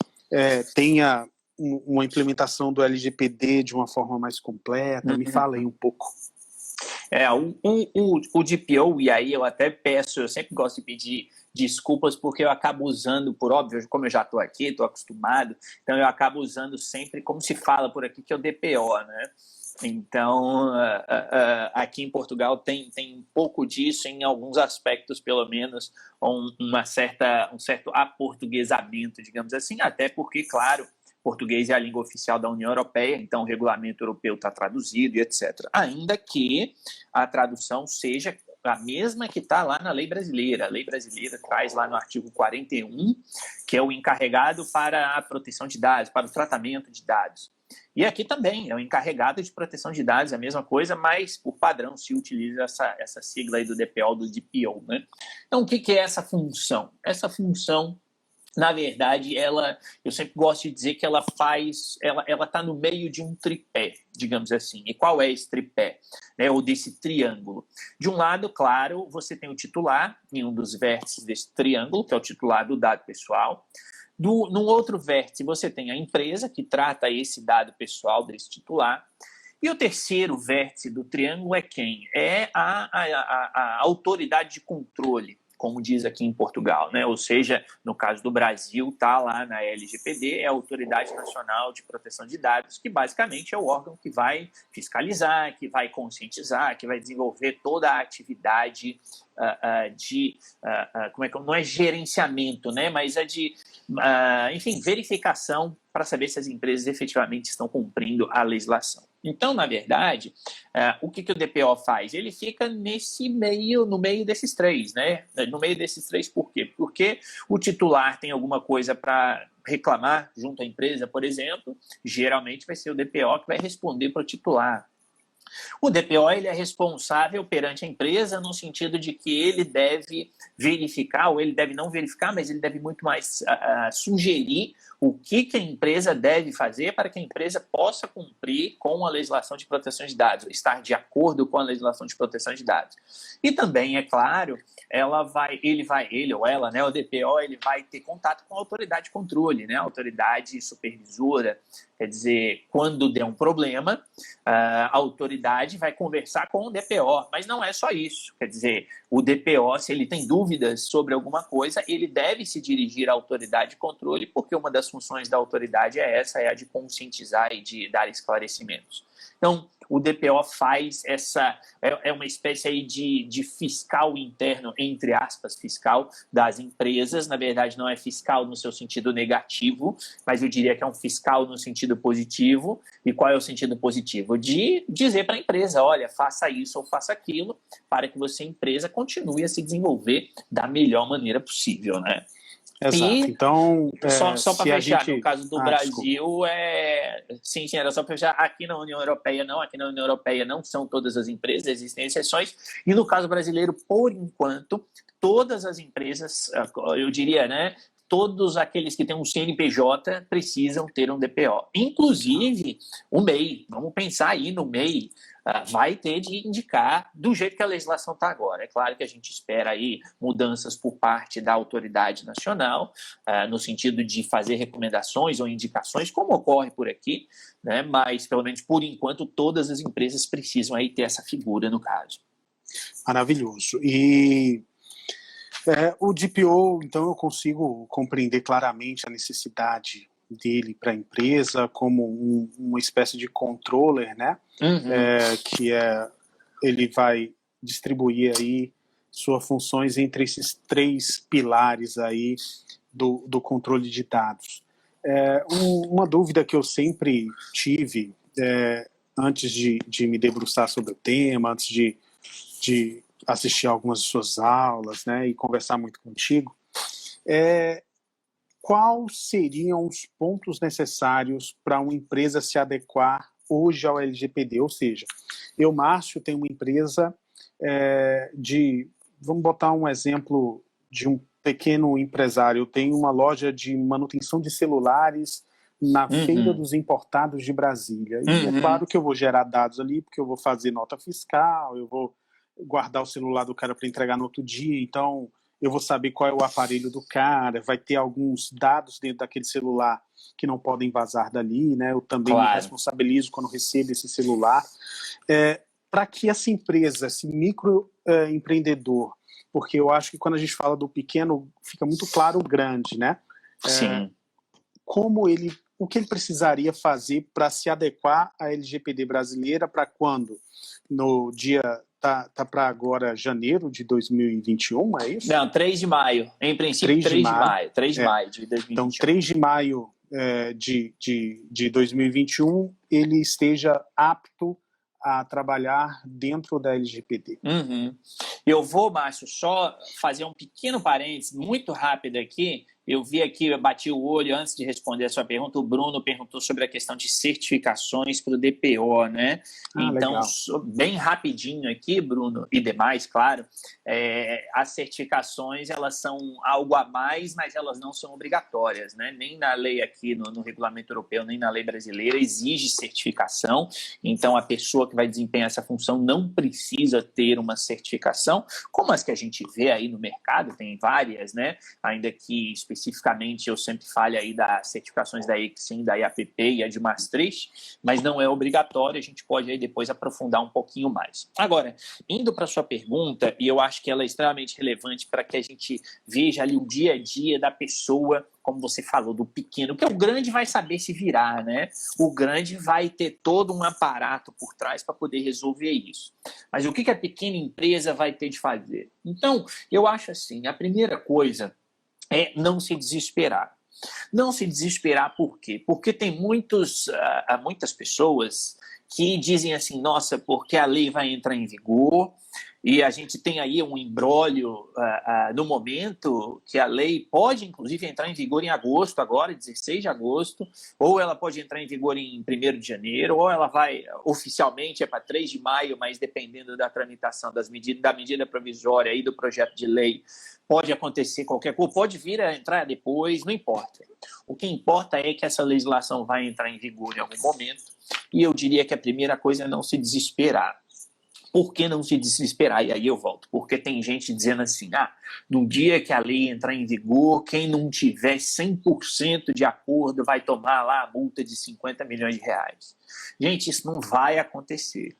tenha uma implementação do LGPD de uma forma mais completa. Me fala aí um pouco. O DPO, e aí eu até peço, eu sempre gosto de pedir desculpas porque eu acabo usando, por óbvio, como eu já estou aqui, estou acostumado, então eu acabo usando sempre como se fala por aqui, que é o DPO, né? Então, aqui em Portugal tem um pouco disso em alguns aspectos, pelo menos, um certo aportuguesamento, digamos assim, até porque, claro, português é a língua oficial da União Europeia, então o regulamento europeu está traduzido e etc. Ainda que a tradução seja a mesma que está lá na lei brasileira. A lei brasileira traz lá no artigo 41, que é o encarregado para a proteção de dados, para o tratamento de dados. E aqui também é o encarregado de proteção de dados, é a mesma coisa, mas por padrão se utiliza essa sigla aí do DPO, do DPO, né? Então, o que é essa função? Essa função, na verdade, eu sempre gosto de dizer que ela está no meio de um tripé, digamos assim. E qual é esse tripé? Ou desse triângulo? De um lado, claro, você tem o titular, em um dos vértices desse triângulo, que é o titular do dado pessoal. Num outro vértice, você tem a empresa, que trata esse dado pessoal desse titular. E o terceiro vértice do triângulo é quem? É a autoridade de controle, como diz aqui em Portugal, né? Ou seja, no caso do Brasil, está lá na LGPD, é a Autoridade Nacional de Proteção de Dados, que basicamente é o órgão que vai fiscalizar, que vai conscientizar, que vai desenvolver toda a atividade não é gerenciamento, né? Mas é de, enfim, verificação para saber se as empresas efetivamente estão cumprindo a legislação. Então, na verdade, o que o DPO faz? Ele fica no meio desses três, né? No meio desses três, por quê? Porque o titular tem alguma coisa para reclamar junto à empresa, por exemplo, geralmente vai ser o DPO que vai responder para o titular. O DPO ele é responsável perante a empresa no sentido de que ele deve verificar, ou ele deve não verificar, mas ele deve muito mais sugerir o que a empresa deve fazer para que a empresa possa cumprir com a legislação de proteção de dados, ou estar de acordo com a legislação de proteção de dados. E também, é claro, ele ou ela, né, o DPO, ele vai ter contato com a autoridade de controle, né, a autoridade supervisora. Quer dizer, quando der um problema, a autoridade vai conversar com o DPO, mas não é só isso. Quer dizer, o DPO, se ele tem dúvidas sobre alguma coisa, ele deve se dirigir à autoridade de controle, porque uma das funções da autoridade é a de conscientizar e de dar esclarecimentos. Então, o DPO faz é uma espécie aí de fiscal interno, entre aspas, fiscal das empresas. Na verdade, não é fiscal no seu sentido negativo, mas eu diria que é um fiscal no sentido positivo. E qual é o sentido positivo? De dizer para a empresa, olha, faça isso ou faça aquilo, para que você, empresa, continue a se desenvolver da melhor maneira possível, né? Exato. Então, só para fechar, no caso do Brasil, desculpa. Sim, era só para fechar. Aqui na União Europeia não são todas as empresas, existem exceções. E no caso brasileiro, por enquanto, todas as empresas, eu diria, né? Todos aqueles que têm um CNPJ precisam ter um DPO. Inclusive, o MEI. Vamos pensar aí no MEI. Vai ter de indicar do jeito que a legislação está agora. É claro que a gente espera aí mudanças por parte da autoridade nacional, no sentido de fazer recomendações ou indicações, como ocorre por aqui, né? Mas, pelo menos por enquanto, todas as empresas precisam aí ter essa figura no caso. Maravilhoso. E o DPO, então, eu consigo compreender claramente a necessidade dele para a empresa como uma espécie de controller, né? Uhum. Ele vai distribuir aí suas funções entre esses três pilares aí do controle de dados. Uma dúvida que eu sempre tive antes de me debruçar sobre o tema, antes de assistir algumas de suas aulas, né, e conversar muito contigo, quais seriam os pontos necessários para uma empresa se adequar hoje ao LGPD? Ou seja, eu, Márcio, tenho uma empresa vamos botar um exemplo de um pequeno empresário. Eu tenho uma loja de manutenção de celulares na Feira dos Importados de Brasília. E é claro que eu vou gerar dados ali, porque eu vou fazer nota fiscal, eu vou guardar o celular do cara para entregar no outro dia, então eu vou saber qual é o aparelho do cara, vai ter alguns dados dentro daquele celular que não podem vazar dali, né? Eu também me responsabilizo quando recebo esse celular. Para que essa empresa, esse microempreendedor, porque eu acho que quando a gente fala do pequeno, fica muito claro o grande, né? Sim. O que ele precisaria fazer para se adequar à LGPD brasileira para quando? No dia... Tá para agora janeiro de 2021, é isso? Não, 3 de maio. Em princípio, 3 de maio. 3 de maio de 2021. Então, 3 de maio de 2021, ele esteja apto a trabalhar dentro da LGPD. Eu vou, Márcio, só fazer um pequeno parênteses, muito rápido aqui. Eu vi aqui, eu bati o olho antes de responder a sua pergunta, o Bruno perguntou sobre a questão de certificações para o DPO, né? Então, bem rapidinho aqui, Bruno, e demais, claro, as certificações, elas são algo a mais, mas elas não são obrigatórias, né? Nem na lei aqui, no regulamento europeu, nem na lei brasileira, exige certificação. Então, a pessoa que vai desempenhar essa função não precisa ter uma certificação, como as que a gente vê aí no mercado, tem várias, né? Ainda que especificamente eu sempre falo aí das certificações da EXIM, da IAPP e a de Maastricht, mas não é obrigatório, a gente pode aí depois aprofundar um pouquinho mais. Agora, indo para a sua pergunta, e eu acho que ela é extremamente relevante para que a gente veja ali o dia a dia da pessoa, como você falou, do pequeno, porque o grande vai saber se virar, né? O grande vai ter todo um aparato por trás para poder resolver isso. Mas o que a pequena empresa vai ter de fazer? Então, eu acho assim, a primeira coisa é não se desesperar. Não se desesperar por quê? Porque tem muitas pessoas que dizem assim, nossa, porque a lei vai entrar em vigor, e a gente tem aí um imbróglio no momento que a lei pode, inclusive, entrar em vigor em agosto, agora, 16 de agosto, ou ela pode entrar em vigor em 1º de janeiro, ou ela vai, oficialmente, para 3 de maio, mas dependendo da tramitação da medida provisória e do projeto de lei, pode acontecer qualquer coisa, pode vir a entrar depois, não importa. O que importa é que essa legislação vai entrar em vigor em algum momento, e eu diria que a primeira coisa é não se desesperar. Por que não se desesperar? E aí eu volto. Porque tem gente dizendo assim, no dia que a lei entrar em vigor, quem não tiver 100% de acordo vai tomar lá a multa de 50 milhões de reais. Gente, isso não vai acontecer.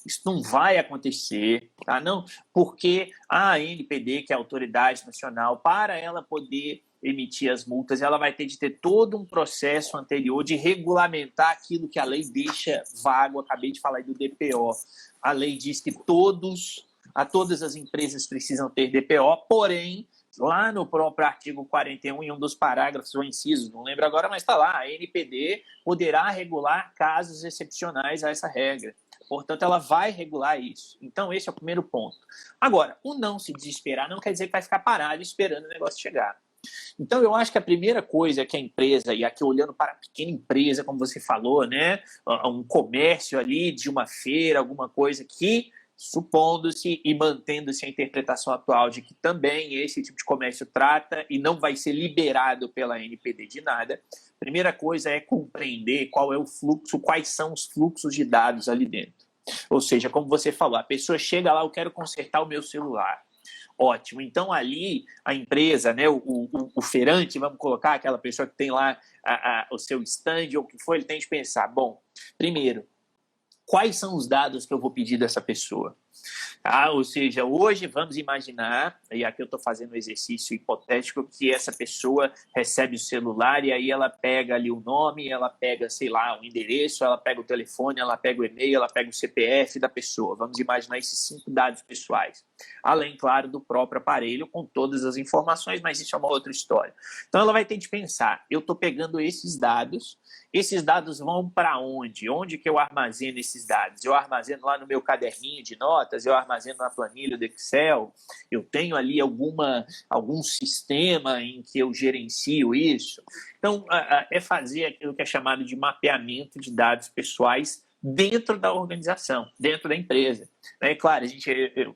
Isso não vai acontecer, tá? Não, porque a ANPD, que é a autoridade nacional, para ela poder emitir as multas, ela vai ter de ter todo um processo anterior de regulamentar aquilo que a lei deixa vago. Acabei de falar aí do DPO. A lei diz que todas as empresas precisam ter DPO, porém, lá no próprio artigo 41, em um dos parágrafos ou incisos, não lembro agora, mas está lá, a ANPD poderá regular casos excepcionais a essa regra. Portanto, ela vai regular isso. Então, esse é o primeiro ponto. Agora, o não se desesperar não quer dizer que vai ficar parado esperando o negócio chegar. Então, eu acho que a primeira coisa que a empresa, e aqui olhando para a pequena empresa, como você falou, né, um comércio ali de uma feira, alguma coisa que, supondo-se e mantendo-se a interpretação atual de que também esse tipo de comércio trata e não vai ser liberado pela ANPD de nada, a primeira coisa é compreender qual é o fluxo, quais são os fluxos de dados ali dentro. Ou seja, como você falou, a pessoa chega lá, eu quero consertar o meu celular. Ótimo. Então, ali, a empresa, né, o feirante, vamos colocar, aquela pessoa que tem lá o seu stand ou o que for, ele tem de pensar, bom, primeiro, quais são os dados que eu vou pedir dessa pessoa? Ou seja, hoje vamos imaginar, e aqui eu estou fazendo um exercício hipotético, que essa pessoa recebe o celular e aí ela pega ali o nome, ela pega, sei lá, o endereço, ela pega o telefone, ela pega o e-mail, ela pega o CPF da pessoa. Vamos imaginar esses 5 dados pessoais. Além, claro, do próprio aparelho com todas as informações, mas isso é uma outra história. Então ela vai ter de pensar, eu estou pegando esses dados esses dados vão para onde? Onde que eu armazeno esses dados? Eu armazeno lá no meu caderninho de notas, eu armazeno na planilha do Excel, eu tenho ali algum sistema em que eu gerencio isso. Então, é fazer aquilo que é chamado de mapeamento de dados pessoais dentro da organização, dentro da empresa. É claro,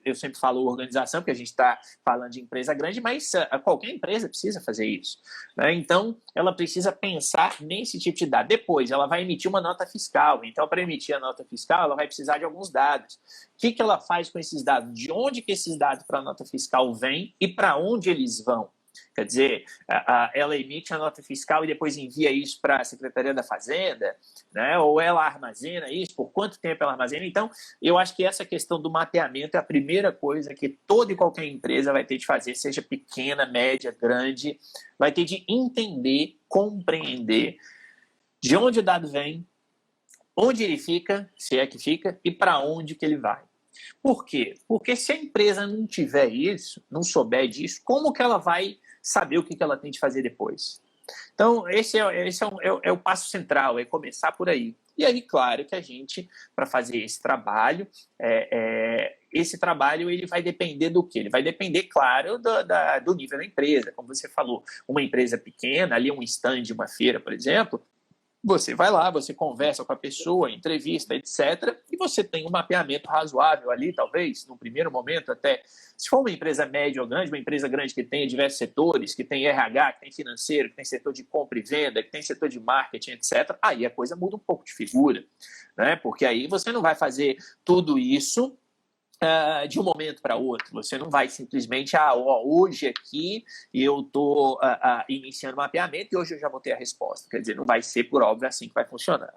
eu sempre falo organização, porque a gente está falando de empresa grande, mas qualquer empresa precisa fazer isso. Né? Então, ela precisa pensar nesse tipo de dado. Depois, ela vai emitir uma nota fiscal. Então, para emitir a nota fiscal, ela vai precisar de alguns dados. O que ela faz com esses dados? De onde que esses dados para a nota fiscal vêm e para onde eles vão? Quer dizer, ela emite a nota fiscal e depois envia isso para a Secretaria da Fazenda, né? Ou ela armazena isso, por quanto tempo ela armazena. Então, eu acho que essa questão do mapeamento é a primeira coisa que toda e qualquer empresa vai ter de fazer, seja pequena, média, grande, vai ter de entender, compreender de onde o dado vem, onde ele fica, se é que fica, e para onde que ele vai. Por quê? Porque se a empresa não tiver isso, não souber disso, como que ela vai saber o que ela tem de fazer depois? Então, esse é o passo central, é começar por aí. E aí, claro que a gente, para fazer esse trabalho ele vai depender do quê? Ele vai depender, claro, do nível da empresa. Como você falou, uma empresa pequena, ali um stand de uma feira, por exemplo, você vai lá, você conversa com a pessoa, entrevista, etc. E você tem um mapeamento razoável ali, talvez, no primeiro momento até. Se for uma empresa média ou grande, uma empresa grande que tenha diversos setores, que tem RH, que tem financeiro, que tem setor de compra e venda, que tem setor de marketing, etc., aí a coisa muda um pouco de figura, né? Porque aí você não vai fazer tudo isso de um momento para outro. Você não vai simplesmente, hoje aqui eu estou iniciando o mapeamento e hoje eu já vou ter a resposta. Quer dizer, não vai ser, por óbvio, assim que vai funcionar.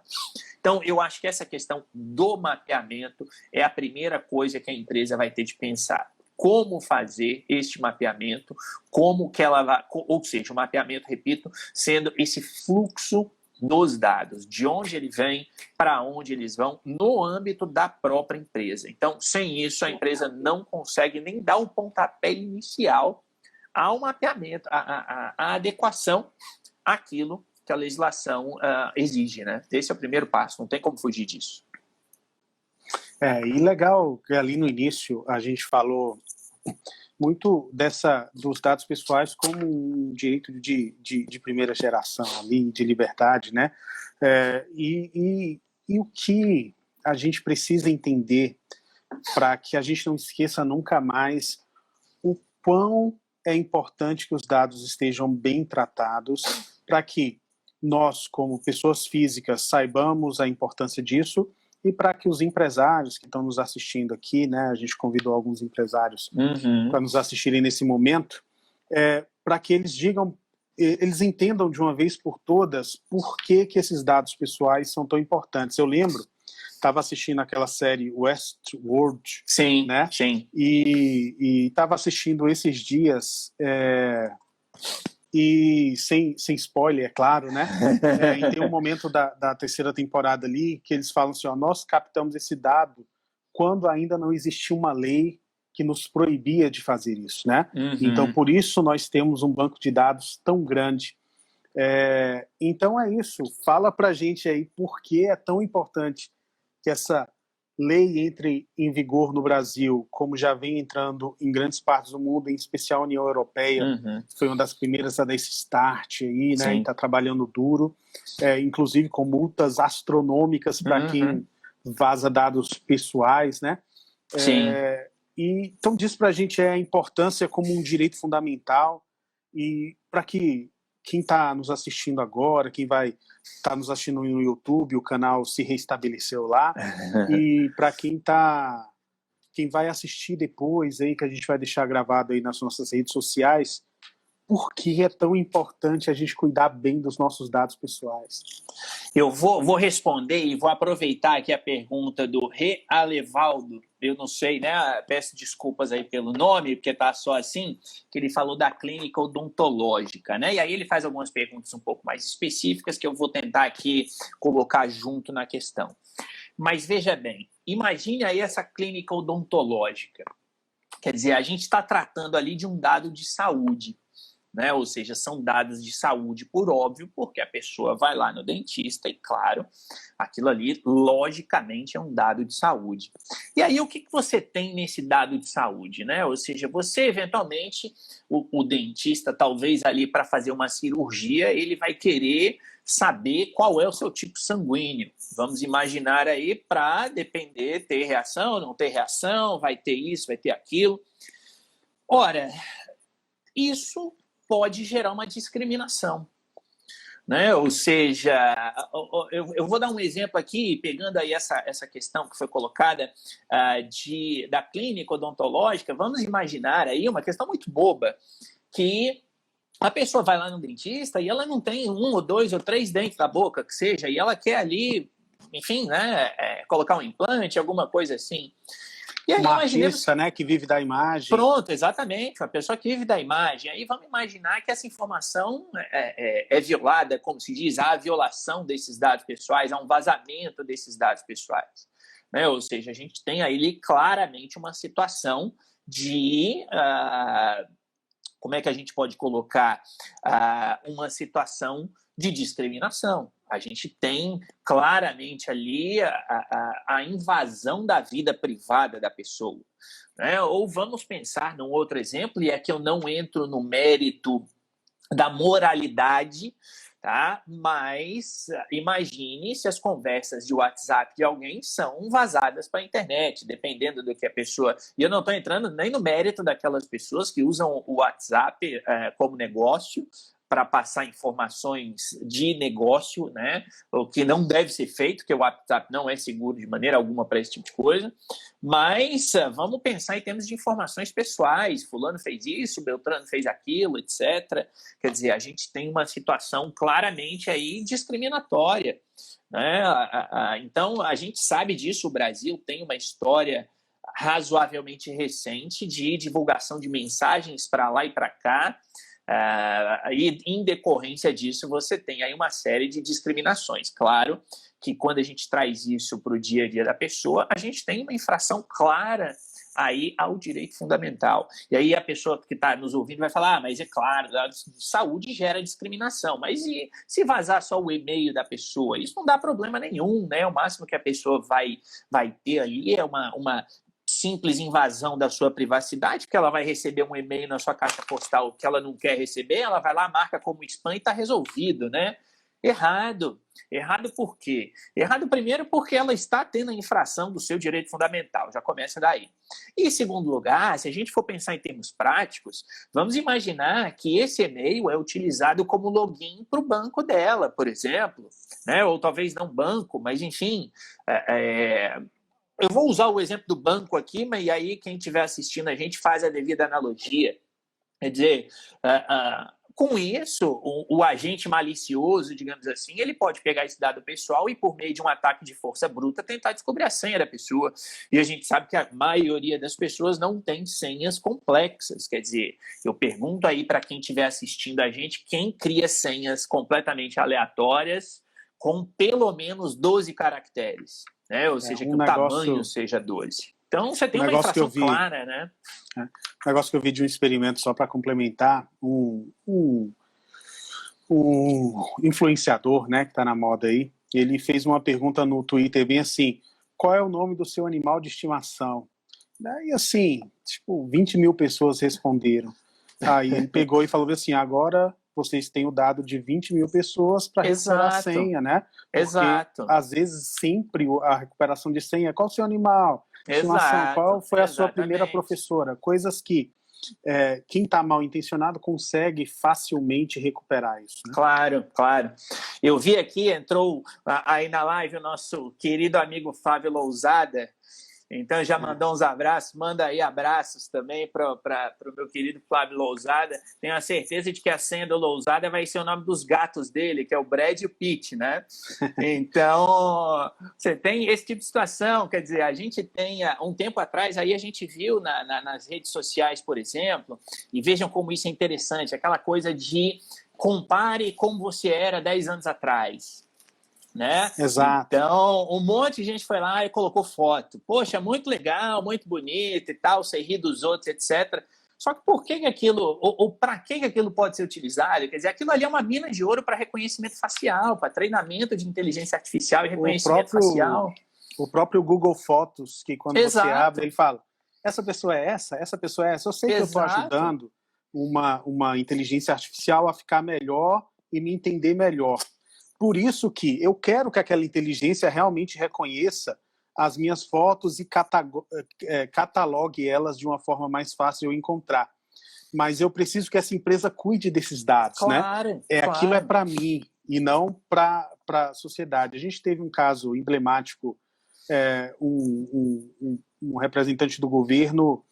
Então, eu acho que essa questão do mapeamento é a primeira coisa que a empresa vai ter de pensar. Como fazer este mapeamento, como que ela vai, ou seja, o mapeamento, repito, sendo esse fluxo dos dados, de onde ele vem, para onde eles vão, no âmbito da própria empresa. Então, sem isso, a empresa não consegue nem dar o pontapé inicial ao mapeamento, à adequação àquilo que a legislação exige, né? Esse é o primeiro passo, não tem como fugir disso. E legal que ali no início a gente falou muito dos dados pessoais como um direito de primeira geração ali, de liberdade, né? E o que a gente precisa entender para que a gente não esqueça nunca mais o quão é importante que os dados estejam bem tratados para que nós, como pessoas físicas, saibamos a importância disso e para que os empresários que estão nos assistindo aqui, né, a gente convidou alguns empresários para nos assistirem nesse momento, para que eles entendam de uma vez por todas por que esses dados pessoais são tão importantes. Eu lembro, estava assistindo aquela série Westworld, sim, né? Sim. E estava assistindo esses dias, e sem spoiler, é claro, né? E tem um momento da terceira temporada ali que eles falam assim, nós captamos esse dado quando ainda não existia uma lei que nos proibia de fazer isso, né? Então, por isso nós temos um banco de dados tão grande. Então é isso, fala pra gente aí por que é tão importante que essa lei entre em vigor no Brasil, como já vem entrando em grandes partes do mundo, em especial a União Europeia, foi uma das primeiras a dar esse start aí, né? E está trabalhando duro, inclusive com multas astronômicas para quem vaza dados pessoais, né? E então diz para a gente a importância como um direito fundamental e para que quem está nos assistindo agora, quem vai estar nos assistindo no YouTube, o canal se reestabeleceu lá, e para quem vai assistir depois, aí, que a gente vai deixar gravado aí nas nossas redes sociais, por que é tão importante a gente cuidar bem dos nossos dados pessoais? Eu vou responder e vou aproveitar aqui a pergunta do Realevaldo. Eu não sei, né? Peço desculpas aí pelo nome, porque tá só assim, que ele falou da clínica odontológica, né? E aí ele faz algumas perguntas um pouco mais específicas que eu vou tentar aqui colocar junto na questão. Mas veja bem, imagine aí essa clínica odontológica. Quer dizer, a gente está tratando ali de um dado de saúde. né? Ou seja, são dados de saúde por óbvio, porque a pessoa vai lá no dentista e, claro, aquilo ali, logicamente, é um dado de saúde. E aí, o que você tem nesse dado de saúde, né? Ou seja, você, eventualmente, o dentista, talvez ali para fazer uma cirurgia, ele vai querer saber qual é o seu tipo sanguíneo. Vamos imaginar aí, para depender, ter reação, não ter reação, vai ter isso, vai ter aquilo. Ora, isso pode gerar uma discriminação, né? Ou seja, eu vou dar um exemplo aqui, pegando aí essa questão que foi colocada da clínica odontológica. Vamos imaginar aí uma questão muito boba, que a pessoa vai lá no dentista e ela não tem 1 ou 2 ou 3 dentes na boca, que seja, e ela quer ali, enfim, né, colocar um implante, alguma coisa assim. E aí, uma artista, né, que vive da imagem. Pronto, exatamente, uma pessoa que vive da imagem. Aí vamos imaginar que essa informação é violada, como se diz, há a violação desses dados pessoais, há um vazamento desses dados pessoais, né? Ou seja, a gente tem aí claramente uma situação de... como é que a gente pode colocar uma situação de discriminação. A gente tem claramente ali a invasão da vida privada da pessoa, né? Ou vamos pensar num outro exemplo, e é que eu não entro no mérito da moralidade, tá? Mas imagine se as conversas de WhatsApp de alguém são vazadas para a internet, dependendo do que a pessoa... E eu não estou entrando nem no mérito daquelas pessoas que usam o WhatsApp como negócio, para passar informações de negócio, né? O que não deve ser feito, porque o WhatsApp não é seguro de maneira alguma para esse tipo de coisa. Mas vamos pensar em termos de informações pessoais. Fulano fez isso, Beltrano fez aquilo, etc. Quer dizer, a gente tem uma situação claramente aí discriminatória, né? Então, a gente sabe disso. O Brasil tem uma história razoavelmente recente de divulgação de mensagens para lá e para cá. E em decorrência disso você tem aí uma série de discriminações. Claro que quando a gente traz isso para o dia a dia da pessoa, a gente tem uma infração clara aí ao direito fundamental. E aí a pessoa que está nos ouvindo vai falar, mas é claro, a saúde gera discriminação, mas e se vazar só o e-mail da pessoa? Isso não dá problema nenhum, né? O máximo que a pessoa vai ter ali é uma simples invasão da sua privacidade, porque ela vai receber um e-mail na sua caixa postal que ela não quer receber, ela vai lá, marca como spam e está resolvido, né? Errado. Errado por quê? Errado primeiro porque ela está tendo a infração do seu direito fundamental, já começa daí. E em segundo lugar, se a gente for pensar em termos práticos, vamos imaginar que esse e-mail é utilizado como login para o banco dela, por exemplo, né? Ou talvez não banco, mas enfim... Eu vou usar o exemplo do banco aqui, mas aí quem estiver assistindo a gente faz a devida analogia. Quer dizer, com isso, o agente malicioso, digamos assim, ele pode pegar esse dado pessoal e, por meio de um ataque de força bruta, tentar descobrir a senha da pessoa. E a gente sabe que a maioria das pessoas não tem senhas complexas. Quer dizer, eu pergunto aí para quem estiver assistindo a gente, quem cria senhas completamente aleatórias com pelo menos 12 caracteres? Né? Ou seja, que o tamanho seja 12. Então, você tem uma infração clara, né? Um negócio que eu vi de um experimento, só para complementar, um influenciador, né, que está na moda aí, ele fez uma pergunta no Twitter bem assim, qual é o nome do seu animal de estimação? Daí, assim, tipo, 20 mil pessoas responderam. Aí ele pegou e falou assim, agora... vocês têm o dado de 20 mil pessoas para recuperar a senha, né? Porque, exato. Às vezes, sempre a recuperação de senha, qual o seu animal? Estimação, qual foi a sua primeira professora? Coisas que quem está mal intencionado consegue facilmente recuperar isso. Né? Claro, claro. Eu vi aqui, entrou aí na live o nosso querido amigo Flávio Lousada. Então, já mandou uns abraços, manda aí abraços também para o meu querido Flávio Lousada. Tenho a certeza de que a senha do Lousada vai ser o nome dos gatos dele, que é o Brad e o Pete, né? Então, você tem esse tipo de situação, quer dizer, a gente tem, um tempo atrás, aí a gente viu nas redes sociais, por exemplo, e vejam como isso é interessante, aquela coisa de compare como você era 10 anos atrás. Né? Exato. Então, um monte de gente foi lá e colocou foto. Poxa, muito legal, muito bonito e tal, você ri dos outros, etc. Só que por que aquilo, ou para que aquilo pode ser utilizado? Quer dizer, aquilo ali é uma mina de ouro para reconhecimento facial, para treinamento de inteligência artificial e reconhecimento facial. O próprio Google Fotos, que quando Exato. você abre, ele fala, essa pessoa é essa pessoa é essa. Eu sei que eu estou ajudando uma inteligência artificial a ficar melhor e me entender melhor. Por isso que eu quero que aquela inteligência realmente reconheça as minhas fotos e catalogue elas de uma forma mais fácil de eu encontrar. Mas eu preciso que essa empresa cuide desses dados, claro, né? Aquilo é para mim e não para a sociedade. A gente teve um caso emblemático, um representante do governo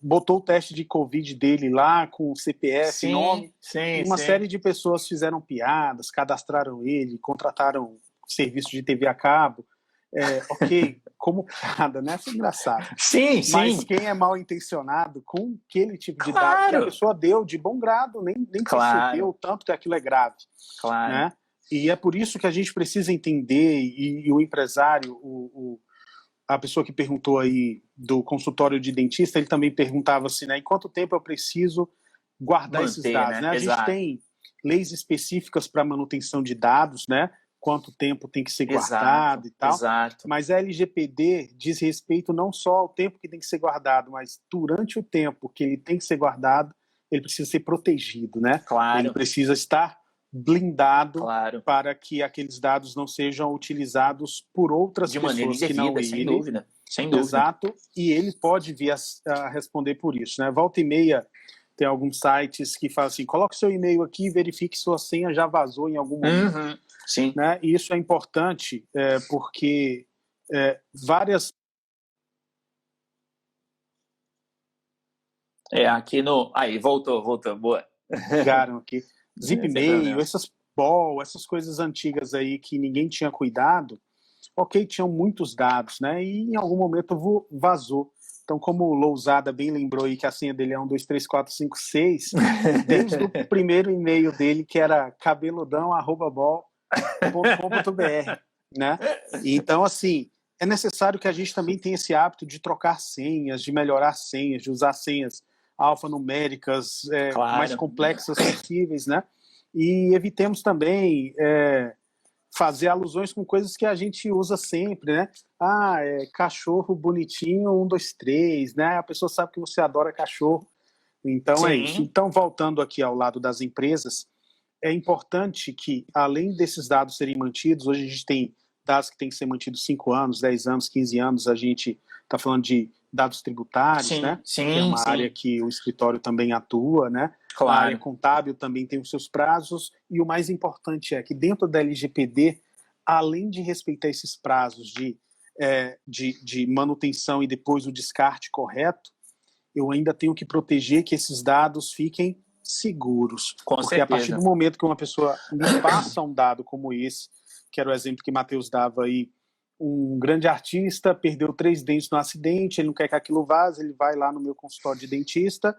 botou o teste de Covid dele lá com CPF, nome, e uma série de pessoas fizeram piadas, cadastraram ele, contrataram serviço de TV a cabo, ok, como piada, né? Foi engraçado. Mas quem é mal intencionado com aquele tipo de dado que a pessoa deu de bom grado, nem percebeu o tanto que aquilo é grave. Né? E é por isso que a gente precisa entender, e o empresário, a pessoa que perguntou aí do consultório de dentista, ele também perguntava assim, né, em quanto tempo eu preciso guardar esses dados, né? A gente tem leis específicas para manutenção de dados, né? Quanto tempo tem que ser guardado e tal. Mas a LGPD diz respeito não só ao tempo que tem que ser guardado, mas durante o tempo que ele tem que ser guardado, ele precisa ser protegido, né? Ele precisa estar blindado para que aqueles dados não sejam utilizados por outras pessoas que não ele. Sem dúvida. Exato, e ele pode vir a responder por isso, né? Volta e meia tem alguns sites que falam assim, coloque seu e-mail aqui e verifique se sua senha já vazou em algum momento. Sim. Né? E isso é importante porque várias... Aqui no... Aí, voltou, boa. Ligaram aqui. Zipmail, essas coisas antigas aí que ninguém tinha cuidado, ok, tinham muitos dados, né? E em algum momento vazou. Então, como o Lousada bem lembrou aí que a senha dele é 1, 2, 3, 4, 5, 6, desde o primeiro e-mail dele, que era cabeludão@bol.com.br, né? E então, assim, é necessário que a gente também tenha esse hábito de trocar senhas, de melhorar senhas, de usar senhas alfanuméricas mais complexas possíveis, né? E evitemos também fazer alusões com coisas que a gente usa sempre, né? Cachorro bonitinho, 1, 2, 3, né? A pessoa sabe que você adora cachorro. Então é isso. Então, voltando aqui ao lado das empresas, é importante que, além desses dados serem mantidos, hoje a gente tem dados que têm que ser mantidos 5 anos, 10 anos, 15 anos, a gente está falando de dados tributários, né? Que é uma área que o escritório também atua, né? A área contábil também tem os seus prazos, e o mais importante é que dentro da LGPD, além de respeitar esses prazos de manutenção e depois o descarte correto, eu ainda tenho que proteger que esses dados fiquem seguros. Porque a partir do momento que uma pessoa me passa um dado como esse, que era o exemplo que Matheus dava aí, um grande artista perdeu 3 dentes no acidente, ele não quer que aquilo vaze, ele vai lá no meu consultório de dentista,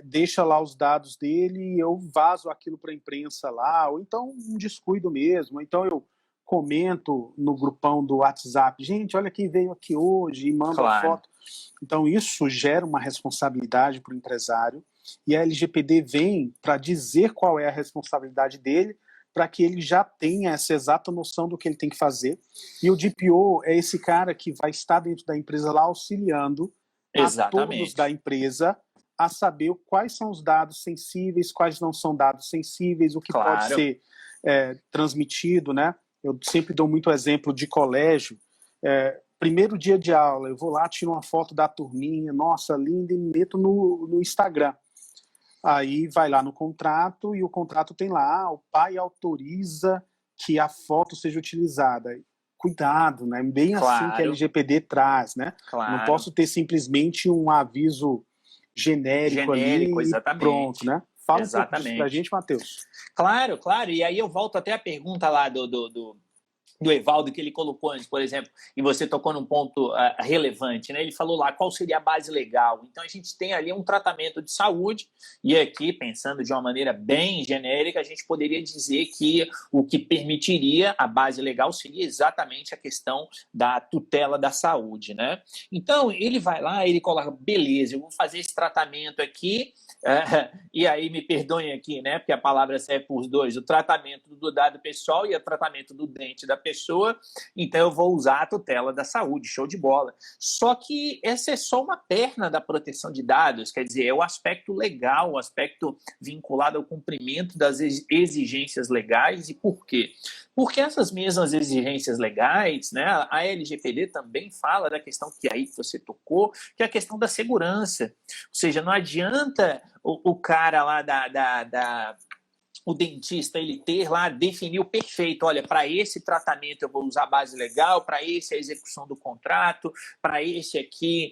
deixa lá os dados dele e eu vazo aquilo para a imprensa lá, ou então um descuido mesmo, ou então eu comento no grupão do WhatsApp, gente, olha quem veio aqui hoje, e manda uma foto. Então isso gera uma responsabilidade para o empresário, e a LGPD vem para dizer qual é a responsabilidade dele, para que ele já tenha essa exata noção do que ele tem que fazer. E o DPO é esse cara que vai estar dentro da empresa lá auxiliando a todos da empresa a saber quais são os dados sensíveis, quais não são dados sensíveis, o que pode ser transmitido, né? Eu sempre dou muito exemplo de colégio. Primeiro dia de aula, eu vou lá, tiro uma foto da turminha, nossa, linda, e meto no Instagram. Aí vai lá no contrato e o contrato tem lá, o pai autoriza que a foto seja utilizada. Cuidado, né? Bem assim que a LGPD traz, né? Não posso ter simplesmente um aviso genérico ali e pronto, né? Fala um pouco disso pra gente, Matheus. Claro. E aí eu volto até a pergunta lá do Evaldo, que ele colocou antes, por exemplo, e você tocou num ponto relevante, né? Ele falou lá qual seria a base legal. Então, a gente tem ali um tratamento de saúde, e aqui, pensando de uma maneira bem genérica, a gente poderia dizer que o que permitiria a base legal seria exatamente a questão da tutela da saúde, né? Então, ele vai lá, ele coloca, beleza, eu vou fazer esse tratamento aqui, e aí me perdoem aqui, né? Porque a palavra serve para os dois, o tratamento do dado pessoal e o tratamento do dente da pessoa, então eu vou usar a tutela da saúde, show de bola. Só que essa é só uma perna da proteção de dados, quer dizer, é o aspecto legal, o aspecto vinculado ao cumprimento das exigências legais. E por quê? Porque essas mesmas exigências legais, né, a LGPD também fala da questão que aí você tocou, que é a questão da segurança. Ou seja, não adianta o cara lá o dentista, ele ter lá, definiu perfeito, olha, para esse tratamento eu vou usar a base legal, para esse a execução do contrato, para esse aqui,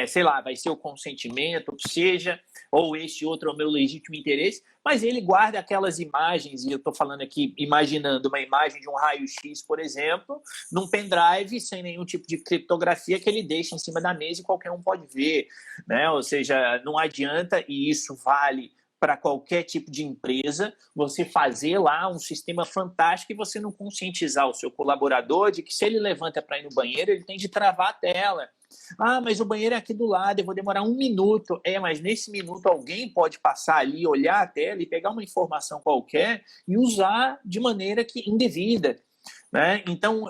sei lá, vai ser o consentimento, ou seja, ou este outro é o meu legítimo interesse, mas ele guarda aquelas imagens, e eu estou falando aqui, imaginando uma imagem de um raio-x, por exemplo, num pendrive, sem nenhum tipo de criptografia, que ele deixa em cima da mesa e qualquer um pode ver, né? Ou seja, não adianta, e isso vale para qualquer tipo de empresa, você fazer lá um sistema fantástico e você não conscientizar o seu colaborador de que se ele levanta para ir no banheiro, ele tem de travar a tela. Ah, mas o banheiro é aqui do lado, eu vou demorar 1 minuto. Mas nesse minuto alguém pode passar ali, olhar a tela e pegar uma informação qualquer e usar de maneira indevida. Né? Então,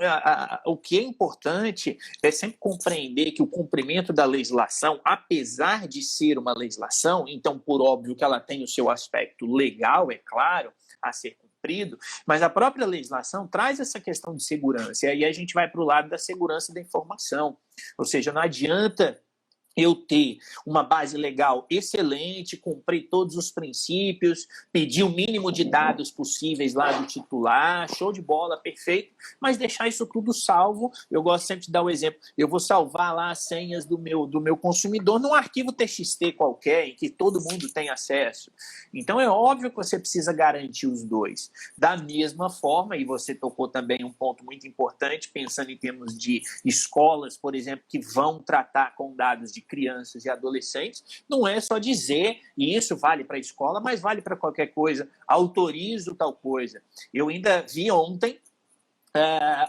o que é importante é sempre compreender que o cumprimento da legislação, apesar de ser uma legislação, então, por óbvio que ela tem o seu aspecto legal, é claro, a ser cumprido, mas a própria legislação traz essa questão de segurança, e aí a gente vai para o lado da segurança da informação. Ou seja, não adianta eu ter uma base legal excelente, cumprir todos os princípios, pedir o mínimo de dados possíveis lá do titular, show de bola, perfeito, mas deixar isso tudo salvo. Eu gosto sempre de dar o exemplo, eu vou salvar lá as senhas do meu consumidor num arquivo TXT qualquer, em que todo mundo tem acesso. Então é óbvio que você precisa garantir os dois. Da mesma forma, e você tocou também um ponto muito importante, pensando em termos de escolas, por exemplo, que vão tratar com dados de crianças e adolescentes, não é só dizer, e isso vale para a escola, mas vale para qualquer coisa, autorizo tal coisa. Eu ainda vi ontem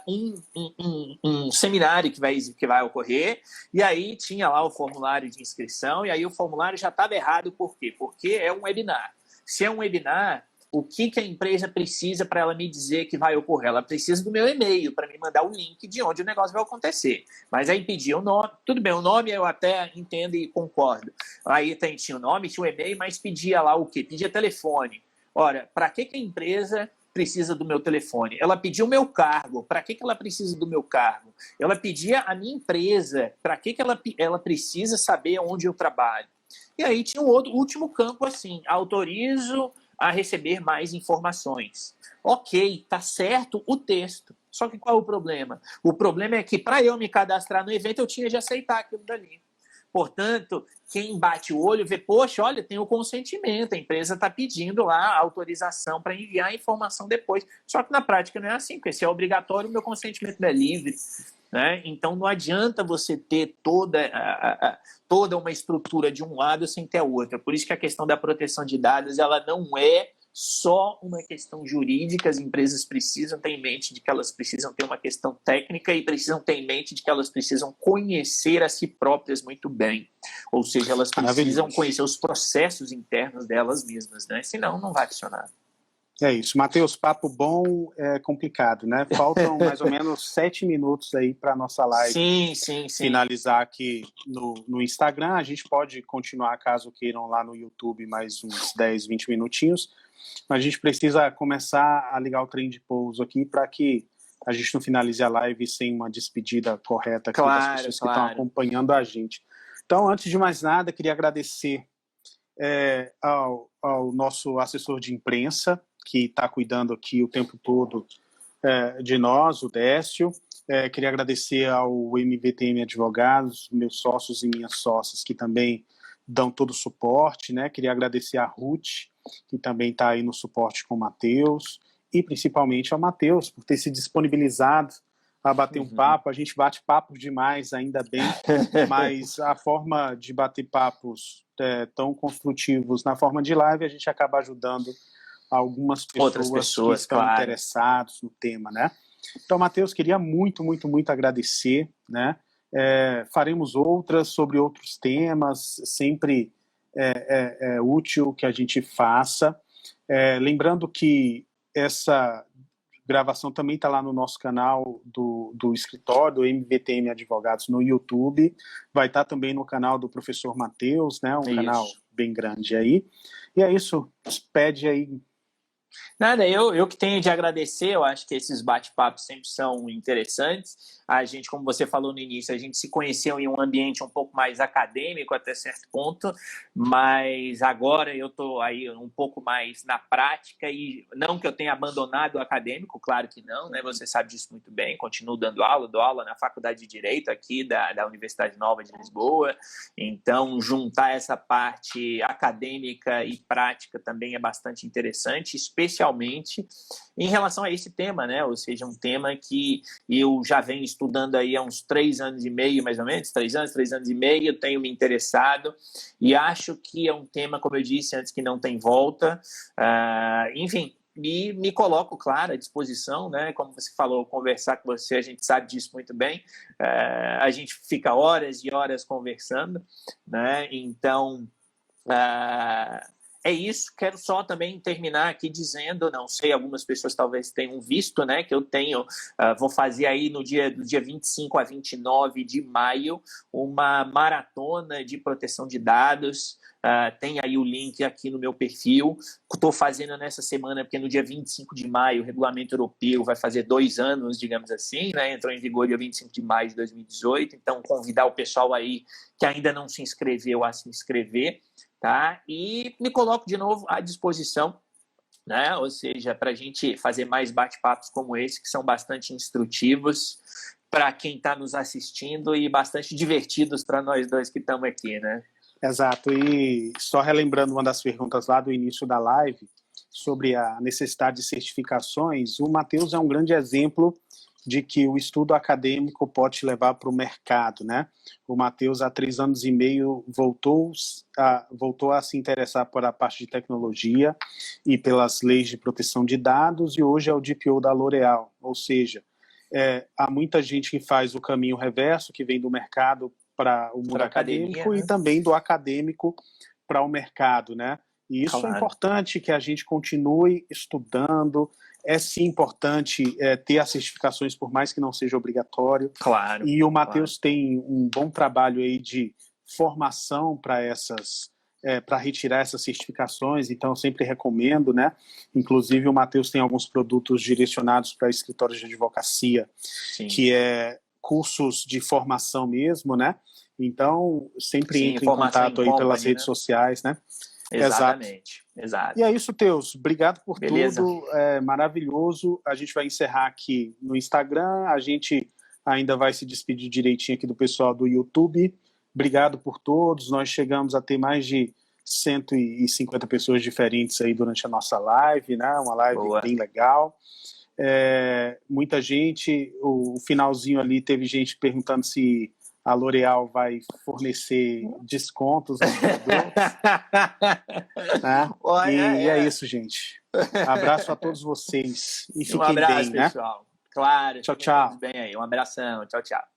um seminário que vai ocorrer, e aí tinha lá o formulário de inscrição, e aí o formulário já estava errado, por quê? Porque é um webinar. Se é um webinar, o que a empresa precisa para ela me dizer que vai ocorrer? Ela precisa do meu e-mail para me mandar o link de onde o negócio vai acontecer. Mas aí pedia o nome, tudo bem, o nome eu até entendo e concordo. Aí tinha o nome, tinha o e-mail, mas pedia lá o quê? Pedia telefone. Ora, para que a empresa precisa do meu telefone? Ela pediu o meu cargo. Para que ela precisa do meu cargo? Ela pedia a minha empresa. Para que ela precisa saber onde eu trabalho? E aí tinha um último campo assim, autorizo a receber mais informações. Ok, tá certo o texto. Só que qual é o problema? O problema é que para eu me cadastrar no evento eu tinha de aceitar aquilo dali. Portanto, quem bate o olho vê, poxa, olha, tem o consentimento, a empresa está pedindo lá a autorização para enviar a informação depois. Só que na prática não é assim, porque se é obrigatório, o meu consentimento não é livre. Né? Então não adianta você ter toda uma estrutura de um lado sem ter a outra. Por isso que a questão da proteção de dados ela não é só uma questão jurídica, as empresas precisam ter em mente de que elas precisam ter uma questão técnica e precisam ter em mente de que elas precisam conhecer a si próprias muito bem. Ou seja, elas precisam conhecer os processos internos delas mesmas, né? Senão não vai funcionar. É isso. Matheus, papo bom é complicado, né? Faltam mais ou menos 7 minutos aí para a nossa live finalizar aqui no Instagram. A gente pode continuar, caso queiram, lá no YouTube mais uns 10, 20 minutinhos. Mas a gente precisa começar a ligar o trem de pouso aqui para que a gente não finalize a live sem uma despedida correta aqui das pessoas que estão acompanhando a gente. Então, antes de mais nada, queria agradecer ao nosso assessor de imprensa, que está cuidando aqui o tempo todo de nós, o Décio. Queria agradecer ao MVTM Advogados, meus sócios e minhas sócias, que também dão todo o suporte, né? Queria agradecer a Ruth, que também está aí no suporte com o Matheus, e principalmente ao Matheus por ter se disponibilizado a bater um papo. A gente bate papos demais, ainda bem, mas a forma de bater papos tão construtivos na forma de live, a gente acaba ajudando algumas outras pessoas que estão interessados no tema, né? Então, Matheus, queria muito, muito, muito agradecer, né? Faremos outras sobre outros temas, sempre é útil que a gente faça. Lembrando que essa gravação também está lá no nosso canal do escritório, do MVTM Advogados, no YouTube. Vai estar também no canal do professor Matheus, né? Canal bem grande aí. E é isso, pede aí. Nada, eu que tenho de agradecer. Eu acho que esses bate-papos sempre são interessantes. A gente, como você falou no início, a gente se conheceu em um ambiente um pouco mais acadêmico até certo ponto, mas agora eu estou aí um pouco mais na prática, e não que eu tenha abandonado o acadêmico, claro que não, né? Você sabe disso muito bem. Continuo dou aula na Faculdade de Direito aqui da Universidade Nova de Lisboa. Então, juntar essa parte acadêmica e prática também é bastante interessante, especialmente em relação a esse tema, né? Ou seja, um tema que eu já venho estudando aí há uns 3 anos e meio, mais ou menos, 3 anos e meio, tenho me interessado e acho que é um tema, como eu disse antes, que não tem volta. Enfim, e me coloco, claro, à disposição, né? Como você falou, conversar com você, a gente sabe disso muito bem. A gente fica horas e horas conversando, né? Então, é isso. Quero só também terminar aqui dizendo, não sei, algumas pessoas talvez tenham visto, né, que eu tenho, vou fazer aí do dia 25 a 29 de maio, uma maratona de proteção de dados. Tem aí o link aqui no meu perfil. Estou fazendo nessa semana, porque no dia 25 de maio o regulamento europeu vai fazer 2 anos, digamos assim, né? Entrou em vigor dia 25 de maio de 2018. Então, convidar o pessoal aí que ainda não se inscreveu a se inscrever. Tá? E me coloco de novo à disposição, né? Ou seja, para a gente fazer mais bate-papos como esse, que são bastante instrutivos para quem está nos assistindo e bastante divertidos para nós dois que estamos aqui, né? Exato. E só relembrando uma das perguntas lá do início da live, sobre a necessidade de certificações, o Matheus é um grande exemplo de que o estudo acadêmico pode te levar para o mercado, né? O Matheus, há 3 anos e meio, voltou a se interessar por a parte de tecnologia e pelas leis de proteção de dados, e hoje é o DPO da L'Oréal. Ou seja, há muita gente que faz o caminho reverso, que vem do mercado para o mundo acadêmico, né? E também do acadêmico para o mercado, né? E isso é importante, que a gente continue estudando. É sim importante ter as certificações, por mais que não seja obrigatório. Claro. E o Matheus tem um bom trabalho aí de formação para para retirar essas certificações, então eu sempre recomendo, né? Inclusive o Matheus tem alguns produtos direcionados para escritórios de advocacia, sim, que é cursos de formação mesmo, né? Então sempre entre em contato aí pelas redes sociais, né? Exatamente. Exato. E é isso, Teus. Obrigado por tudo. É maravilhoso. A gente vai encerrar aqui no Instagram. A gente ainda vai se despedir direitinho aqui do pessoal do YouTube. Obrigado por todos. Nós chegamos a ter mais de 150 pessoas diferentes aí durante a nossa live, né? Uma live bem legal. Muita gente. O finalzinho ali teve gente perguntando se a L'Oréal vai fornecer descontos nos produtos. Né? E é isso, gente. Abraço a todos vocês. E fiquem bem, né? Pessoal. Claro. Tchau, tchau. Bem aí. Um abração. Tchau, tchau.